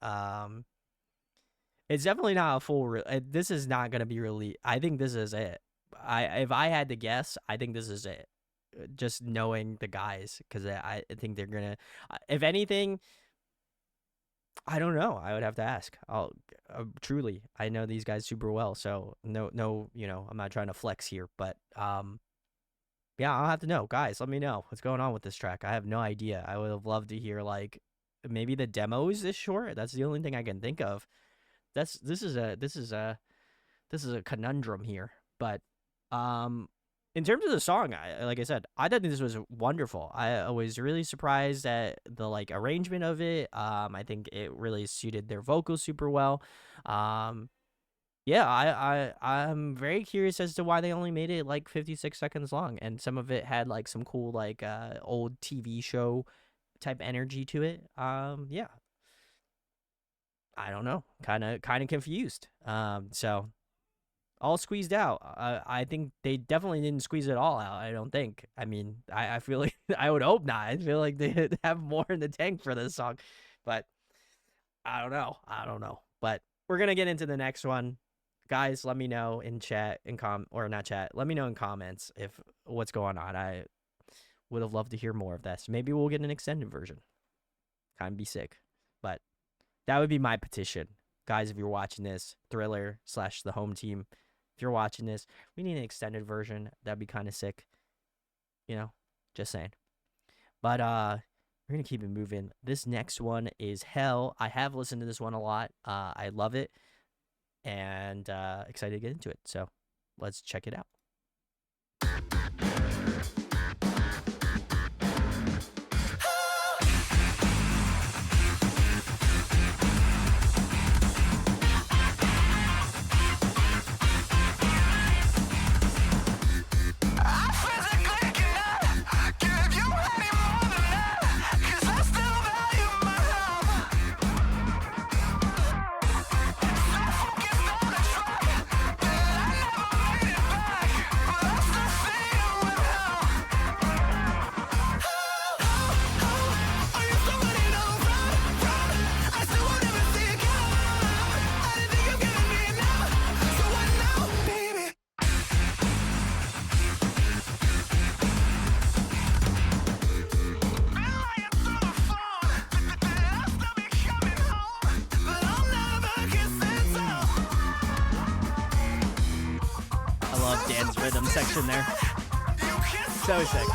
[SPEAKER 1] It's definitely not a full. This is not gonna be really. I think this is it. If I had to guess, I think this is it. Just knowing the guys, because I think they're gonna. If anything, I don't know. I would have to ask. I'll truly. I know these guys super well, so no. I'm not trying to flex here, but yeah, I'll have to know. Guys, let me know what's going on with this track. I have no idea. I would have loved to hear like maybe the demo is this short. That's the only thing I can think of. This is a conundrum here. But in terms of the song, like I said, I thought this was wonderful. I was really surprised at the like arrangement of it. I think it really suited their vocals super well. Yeah, I'm very curious as to why they only made it like 56 seconds long, and some of it had like some cool like old TV show type energy to it. Yeah, I don't know, kind of confused. So all squeezed out. I think they definitely didn't squeeze it all out. I don't think. I mean, I feel like I would hope not. I feel like they have more in the tank for this song, but I don't know. I don't know. But we're gonna get into the next one, guys. Let me know in chat in or not chat. Let me know in comments if what's going on. I would have loved to hear more of this. Maybe we'll get an extended version. Kind of be sick, but that would be my petition, guys. If you're watching this, Thriller / the home team, if you're watching this, we need an extended version. That'd be kind of sick. You know, just saying. But we're gonna keep it moving. This next one is Hell. I have listened to this one a lot. I love it, and excited to get into it. So let's check it out. I love Dan's rhythm section there. So sick.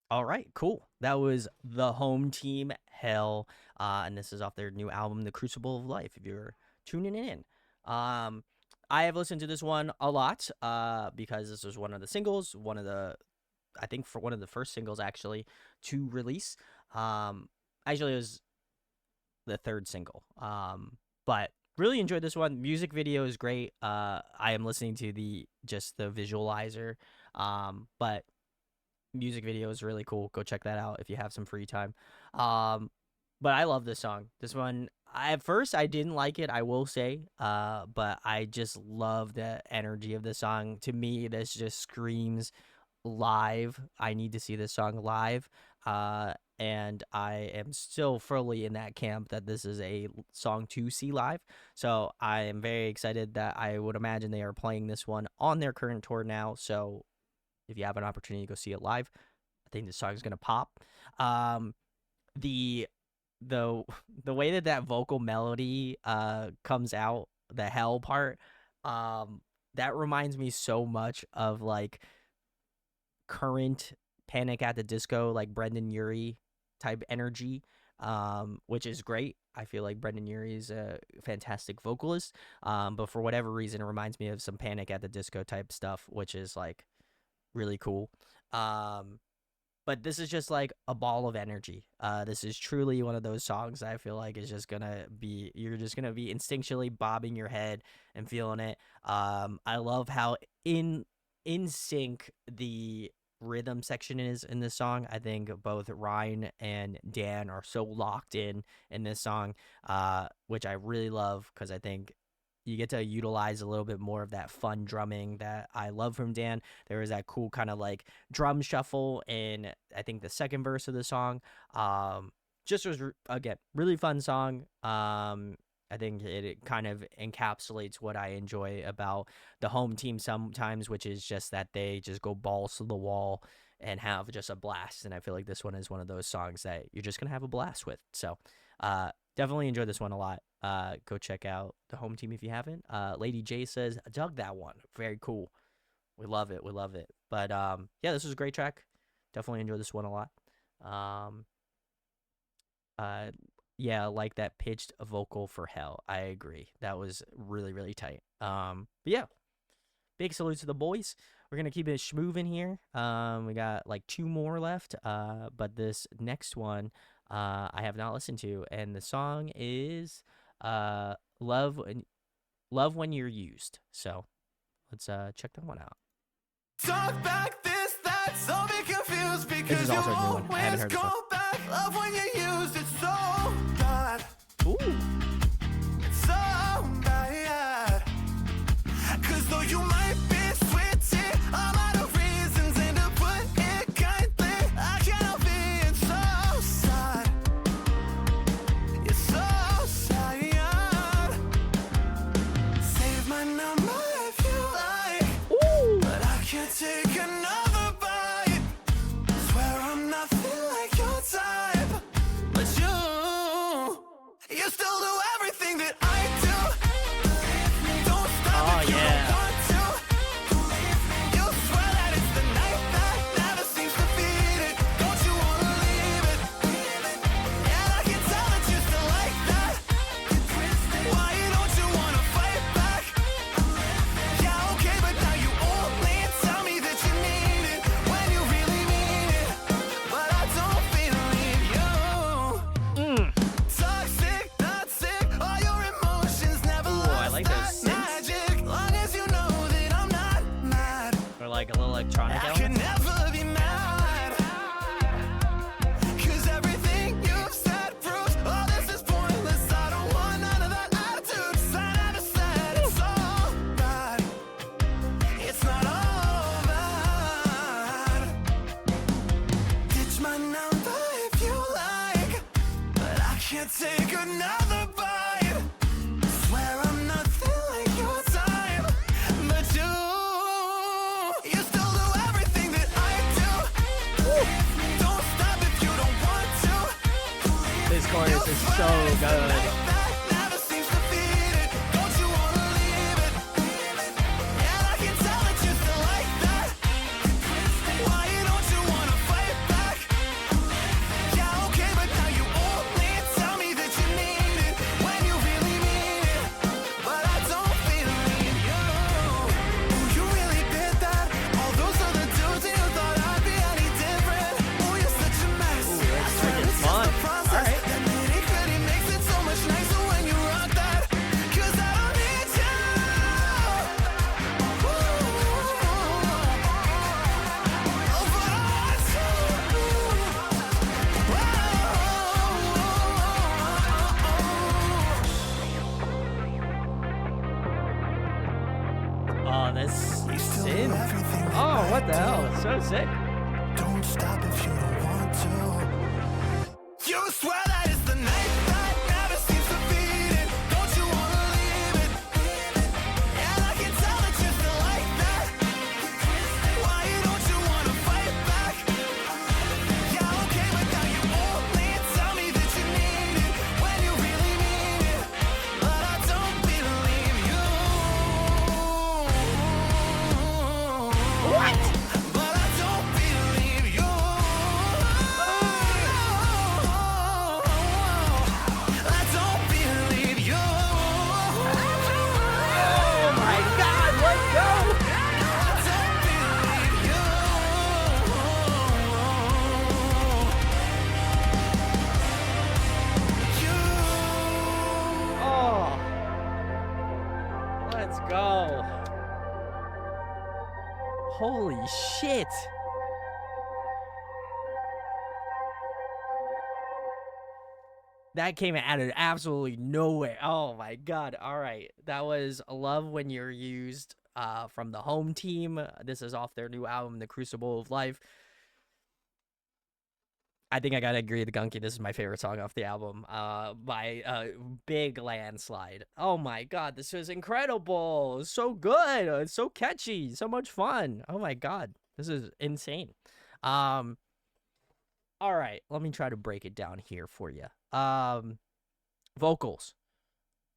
[SPEAKER 1] All right, cool. That was the home team, Hell, and this is off their new album, The Crucible of Life. If you're tuning in, I have listened to this one a lot because this was one of the singles, I think for one of the first singles actually to release. Actually, it was the third single. But really enjoyed this one. Music video is great. I am listening to the visualizer. But music video is really cool. Go check that out if you have some free time. But I love this song. This one, at first I didn't like it, I will say. But I just love the energy of the song. To me, this just screams live. I need to see this song live. And I am still fully in that camp that this is a song to see live. So I am very excited that I would imagine they are playing this one on their current tour now. So if you have an opportunity to go see it live, I think this song is gonna pop. The the way that vocal melody comes out, the Hell part, that reminds me so much of like current Panic at the Disco, like Brendan Urie type energy, which is great. I feel like Brendan Urie is a fantastic vocalist, but for whatever reason, it reminds me of some Panic at the Disco type stuff, which is like really cool. But this is just like a ball of energy. This is truly one of those songs I feel like is just gonna be, you're just gonna be instinctually bobbing your head and feeling it. I love how in sync the rhythm section is in this song. I think both Ryan and Dan are so locked in this song, which I really love because I think you get to utilize a little bit more of that fun drumming that I love from Dan. There is that cool kind of like drum shuffle in, I think, the second verse of the song. Just was again really fun song. I think it kind of encapsulates what I enjoy about the home team sometimes, which is just that they just go balls to the wall and have just a blast. And I feel like this one is one of those songs that you're just gonna have a blast with. So, definitely enjoy this one a lot. Go check out the home team if you haven't. Lady J says, "Dug that one. Very cool. We love it. We love it." But yeah, this was a great track. Definitely enjoy this one a lot. Um, uh, yeah, like that pitched vocal for Hell. I agree. That was really, really tight. But yeah, big salute to the boys. We're gonna keep it schmoovin' here. We got like 2 more left. But this next one, I have not listened to, and the song is "Love When You're Used." So let's check that one out.
[SPEAKER 2] Talk back this, that, so be confused
[SPEAKER 1] This
[SPEAKER 2] because
[SPEAKER 1] is
[SPEAKER 2] you
[SPEAKER 1] also a new one. I haven't
[SPEAKER 2] always
[SPEAKER 1] heard this one.
[SPEAKER 2] go back. Love when you used it so bad.
[SPEAKER 1] Ooh.
[SPEAKER 2] It's so bad. Cause though you might be switching, I'm out of reasons and to put it kindly, I can't help being so sad. It's so sad. Save my number if you like.
[SPEAKER 1] Ooh.
[SPEAKER 2] But I can't take another bite. Swear I'm nothing like your type. But you still do everything that I do. Don't stop if you don't want to. You swear that it's the night that never seems defeated. Don't you wanna leave it? And I can tell that you still like that. Why don't you wanna fight back? Yeah, okay, but now you only tell me that you need it when you really mean it. But I don't believe you. Toxic, not sick, all your emotions never
[SPEAKER 1] I
[SPEAKER 2] lost
[SPEAKER 1] like those
[SPEAKER 2] that
[SPEAKER 1] synths.
[SPEAKER 2] magic. Long as you know that I'm not mad,
[SPEAKER 1] Or like a little electronic
[SPEAKER 2] I
[SPEAKER 1] element.
[SPEAKER 2] can never be mad. Cause everything you've said proves all this is pointless. I don't want none of that attitude. 'Cause I never said it's all bad. It's not all bad. Ditch my number if you like, but I can't take another bite. Swear I'm nothing like your type, but you still do everything that I do. Don't stop if you don't want to.
[SPEAKER 1] This chorus is so good.
[SPEAKER 2] That never seems defeated. Don't you wanna leave it? And I can tell that you still like that. Why don't you wanna fight back? Yeah, okay, but now you only tell me that you need it when you really mean it. But I don't believe you. Ooh, you really did that. All those other dudes, and you thought I'd be any different. Ooh, you're such a mess.
[SPEAKER 1] Ooh, that's
[SPEAKER 2] I swear
[SPEAKER 1] freaking
[SPEAKER 2] it's
[SPEAKER 1] fun.
[SPEAKER 2] just a process.
[SPEAKER 1] Alright.
[SPEAKER 2] That nitty-gritty makes it so much nicer when you rock that. 'Cause I don't need you. Ooh, oh, but I want
[SPEAKER 1] Oh, this
[SPEAKER 2] you. Still do
[SPEAKER 1] synth.
[SPEAKER 2] everything that
[SPEAKER 1] Oh, what
[SPEAKER 2] I
[SPEAKER 1] the hell?
[SPEAKER 2] do.
[SPEAKER 1] It's so sick.
[SPEAKER 2] Don't stop if you don't want to. You swear that it's the night that never seems defeated. Don't you wanna leave it? And I can tell that you still like that. Why don't you wanna fight back? Yeah, okay, but now you only tell me that you need it when you really mean it. But I don't believe you.
[SPEAKER 1] What?
[SPEAKER 2] But I don't believe you. I don't believe you.
[SPEAKER 1] Oh my God, let's go.
[SPEAKER 2] I don't believe you.
[SPEAKER 1] Oh, let's go. Holy shit. That came out of absolutely nowhere. Oh my God. All right. That was Love When You're Used from the home team. This is off their new album, The Crucible of Life. I think I gotta agree with Gunky. This is my favorite song off the album, by big landslide. Oh my god, this is incredible! It's so good. It's so catchy. So much fun. Oh my god, this is insane. Um, all right, let me try to break it down here for you. Vocals,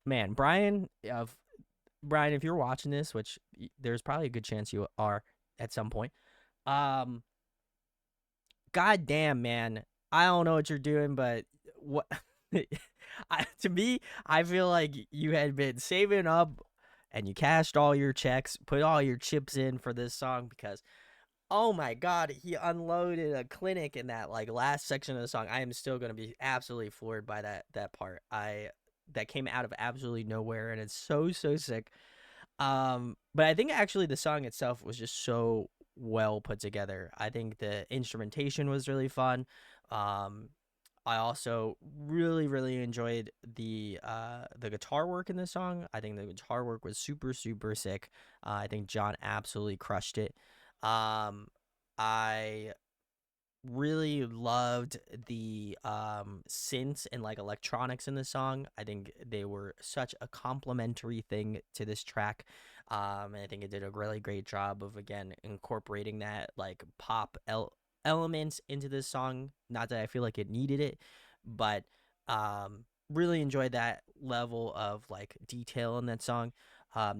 [SPEAKER 1] man, Brian, if you're watching this, which there's probably a good chance you are at some point, um, god damn, man, I don't know what you're doing, but what to me, I feel like you had been saving up and you cashed all your checks, put all your chips in for this song because oh my god, he unloaded a clinic in that like last section of the song. I am still gonna be absolutely floored by that part. That came out of absolutely nowhere and it's so sick. But I think actually the song itself was just so well put together. I think the instrumentation was really fun. I also really enjoyed the guitar work in this song. I think the guitar work was super sick. I think John absolutely crushed it. I really loved the synths and like electronics in the song. I think they were such a complementary thing to this track. And I think it did a really great job of again incorporating that like pop elements into this song. Not that I feel like it needed it, but really enjoyed that level of like detail in that song.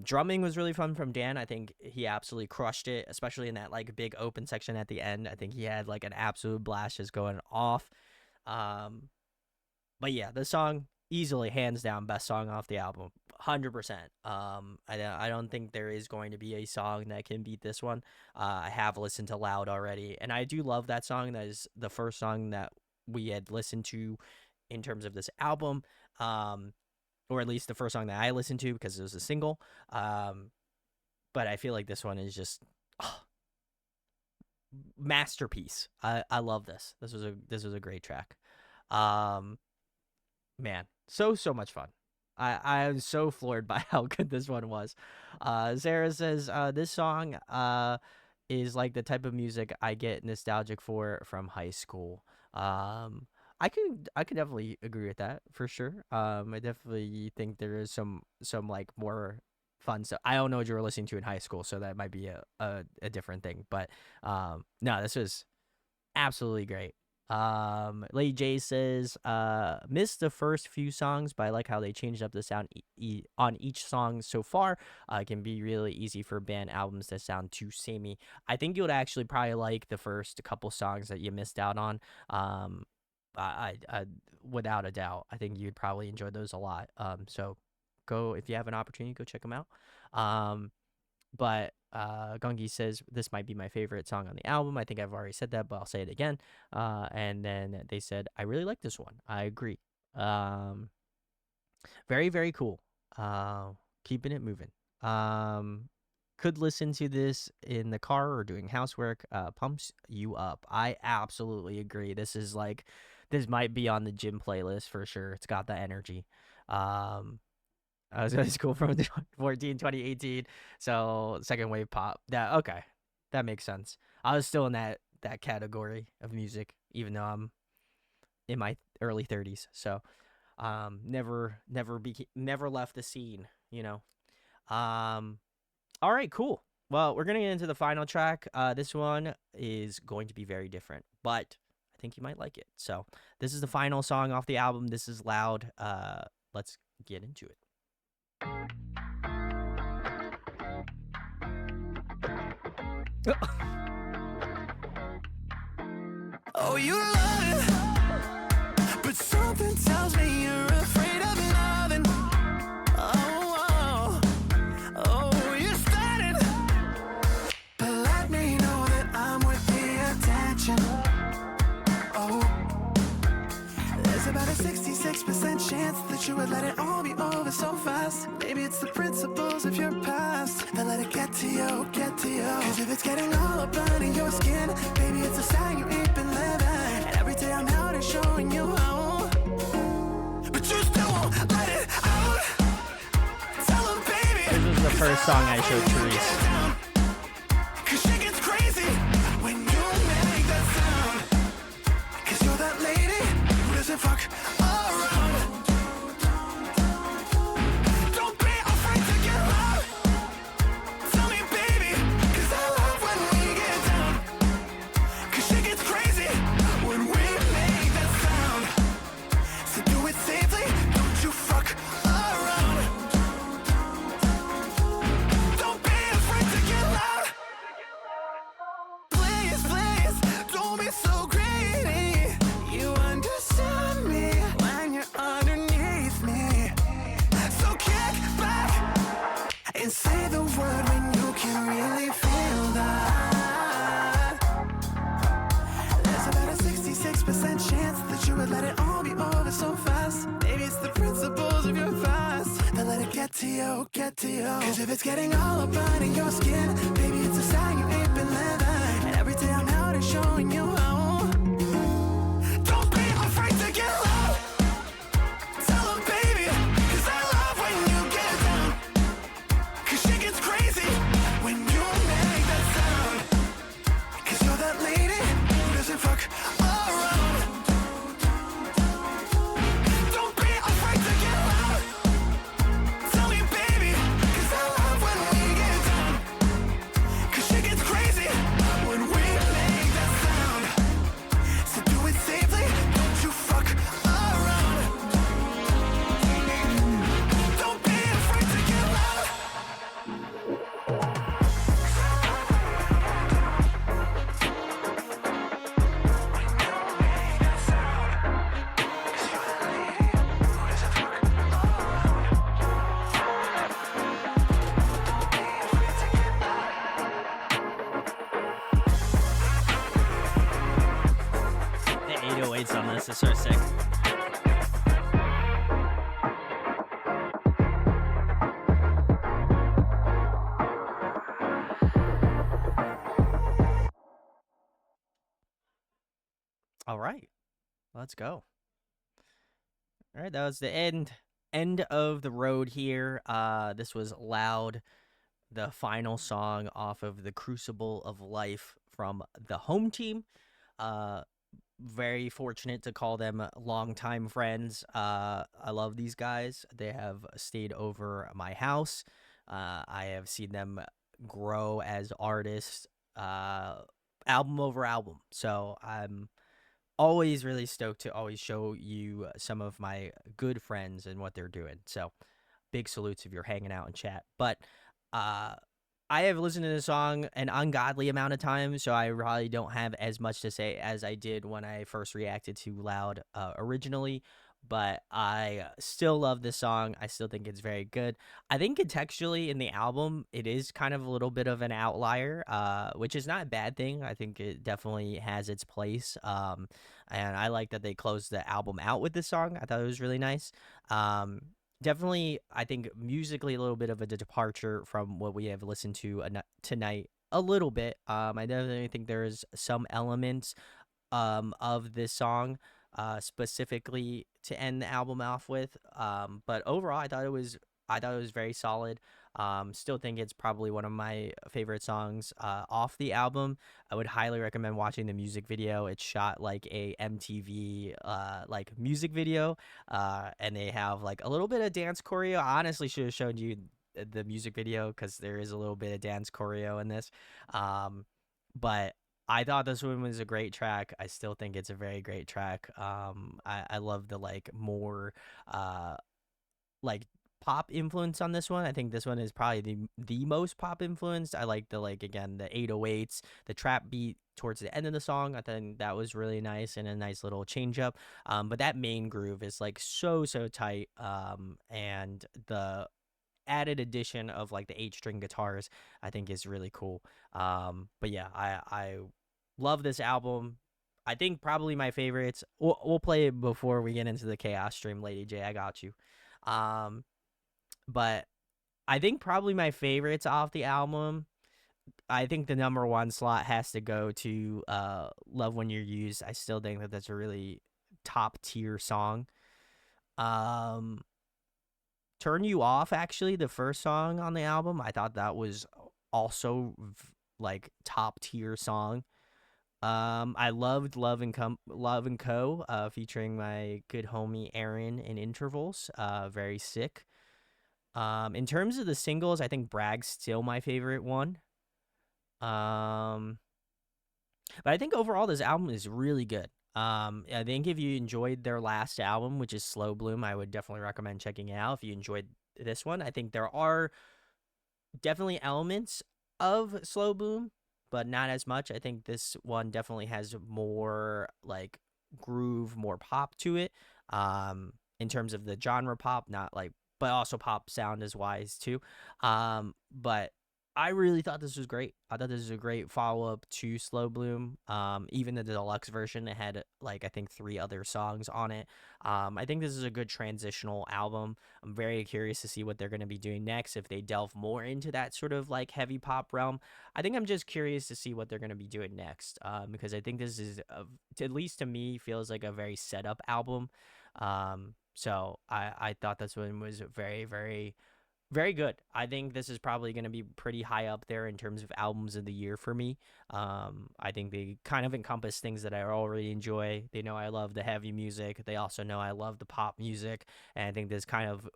[SPEAKER 1] Drumming was really fun from Dan. I think he absolutely crushed it, especially in that like big open section at the end. I think he had like an absolute blast just going off. But yeah, the song easily hands down best song off the album, 100%. I don't think there is going to be a song that can beat this one. I have listened to Loud already, and I do love that song. That is the first song that we had listened to in terms of this album. Or at least the first song that I listened to because it was a single. But I feel like this one is just masterpiece. I love this. This was a great track. Man, so much fun. I am so floored by how good this one was. Sarah says this song is like the type of music I get nostalgic for from high school. I could definitely agree with that for sure. I definitely think there is some like more fun stuff. I don't know what you were listening to in high school, so that might be a different thing. But no, this was absolutely great. Lady J says, missed the first few songs, but I like how they changed up the sound on each song so far. It can be really easy for band albums that sound too samey. I think you would actually probably like the first couple songs that you missed out on. I without a doubt, I think you'd probably enjoy those a lot. So go, if you have an opportunity, go check them out. But Gungi says this might be my favorite song on the album. I think I've already said that, but I'll say it again. And then they said, I really like this one. I agree. Very cool. Keeping it moving. Could listen to this in the car or doing housework. Pumps you up. I absolutely agree. This might be on the gym playlist for sure. It's got the energy. I was in school from 2018, so second wave pop. Okay, that makes sense. I was still in that category of music, even though I'm in my early 30s. So, never left the scene, you know. All right, cool. Well, we're gonna get into the final track. This one is going to be very different, but I think you might like it. So, this is the final song off the album. This is Loud. Let's get into it.
[SPEAKER 2] Oh, you love it, but something tells me you're afraid of loving. Oh, you're starting, but let me know that I'm worth the attention. Oh, there's about a 66% chance that you would let it all be over so fast. Maybe it's the principles of your past that let it get to you. Cause if it's getting all up under your skin, baby, it's a sign you ain't been living. And every day I'm out and showing you how, but you still won't let it out. Tell them, baby,
[SPEAKER 1] this is the first song I showed Therese.
[SPEAKER 2] Cause she gets crazy when you make that sound. Cause you're the that lady who doesn't fuck around. Don't be afraid to get loud. Tell me, baby, 'cause I love when we get down. 'Cause shit gets crazy when we make that sound. So do it safely, don't you fuck around. Don't be afraid to get loud. Please, please, don't be so greedy. You understand me when you're underneath me. So kick back and say the word when you can really feel that. There's about a 66% chance that you would let it all be over so fast. Maybe it's the principles of your past that let it get to you, get to you. 'Cause if it's getting all up under your skin, baby, it's a sign you ain't been living. And every day I'm out and showing you how. Don't be afraid to get loud. Tell 'em, baby, 'cause I love when you get down. 'Cause shit gets crazy when you make that sound. 'Cause you're that lady who doesn't fuck around. Don't be afraid to get loud. Tell me, baby, 'cause I love when we get down. 'Cause shit gets crazy when we make that sound. So do it safely, don't you fuck around. Don't be afraid to get loud.
[SPEAKER 1] The 808s on this is so sick. All right, let's go. All right, that was the end of the road here. This was Loud, the final song off of the Crucible of Life from the home team. Very fortunate to call them longtime friends. I love these guys. They have stayed over my house. I have seen them grow as artists, album over album. So I'm always really stoked to always show you some of my good friends and what they're doing. So big salutes if you're hanging out in chat. But uh I have listened to the song an ungodly amount of times, so I probably don't have as much to say as I did when I first reacted to Loud originally. But I still love this song. I still think it's very good. I think contextually in the album, it is kind of a little bit of an outlier, which is not a bad thing. I think it definitely has its place. And I like that they closed the album out with this song. I thought it was really nice. Definitely, I think musically a little bit of a departure from what we have listened to tonight. A little bit. I definitely think there's some elements of this song specifically to end the album off with. But overall, I thought it was very solid. Still think it's probably one of my favorite songs off the album. I would highly recommend watching the music video. It's shot like a MTV like music video, and they have like a little bit of dance choreo. I honestly should have showed you the music video because there is a little bit of dance choreo in this. But I thought this one was a great track. I still think it's a very great track. I love the like more like pop influence on this one. I think this one is probably the most pop influenced. I like the like again the 808s, the trap beat towards the end of the song. I think that was really nice and a nice little change up. But that main groove is like so tight. And the added addition of like the 8-string guitars I think is really cool. But yeah, I love this album. I think probably my favorites. We'll play it before we get into the chaos stream, Lady J. I got you. But I think probably my favorites off the album, I think the number one slot has to go to Love When You're Used. I still think that that's a really top tier song. Turn You Off, actually, the first song on the album, I thought that was also like top tier song. I loved Love and Co. Featuring my good homie Aaron in intervals. Very sick. In terms of the singles, I think Brag's still my favorite one. Um, but I think overall this album is really good. I think if you enjoyed their last album, which is Slow Bloom, I would definitely recommend checking it out. If you enjoyed this one, I think there are definitely elements of Slow Boom, but not as much. I think this one definitely has more like groove, more pop to it. In terms of the genre pop, not like, but also pop sound is wise too. But I really thought this was great. I thought this was a great follow up to Slow Bloom. Even the deluxe version, it had like I think 3 other songs on it. I think this is a good transitional album. I'm very curious to see what they're going to be doing next if they delve more into that sort of like heavy pop realm. I think I'm just curious to see what they're going to be doing next because I think this is, at least to me, feels like a very setup album. So I thought this one was very, very, very good. I think this is probably going to be pretty high up there in terms of albums of the year for me. I think they kind of encompass things that I already enjoy. They know I love the heavy music. They also know I love the pop music. And I think this kind of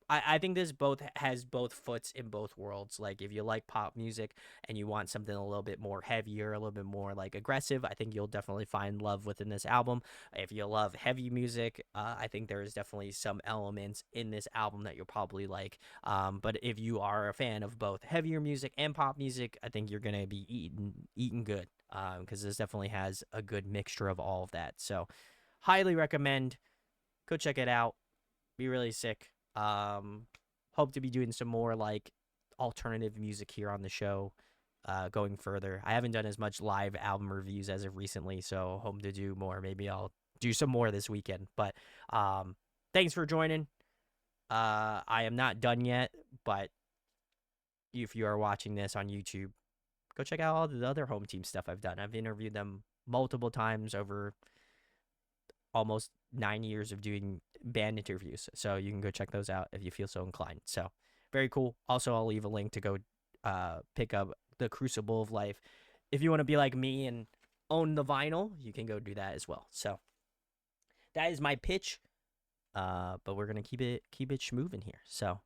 [SPEAKER 1] I think this both has both foots in both worlds. Like if you like pop music and you want something a little bit more heavier, a little bit more like aggressive, I think you'll definitely find love within this album. If you love heavy music, I think there is definitely some elements in this album that you'll probably like. But if you are a fan of both heavier music and pop music, I think you're gonna be eating good because this definitely has a good mixture of all of that. So highly recommend. Go check it out. Be really sick. Hope to be doing some more like alternative music here on the show going further. I haven't done as much live album reviews as of recently, so hope to do more. Maybe I'll do some more this weekend. But thanks for joining. I am not done yet, but if you are watching this on YouTube, go check out all the other home team stuff I've done. I've interviewed them multiple times over almost 9 years of doing band interviews. So you can go check those out if you feel so inclined. So very cool. Also, I'll leave a link to go pick up the Crucible of Life. If you want to be like me and own the vinyl, you can go do that as well. So that is my pitch. But we're gonna keep it moving here. So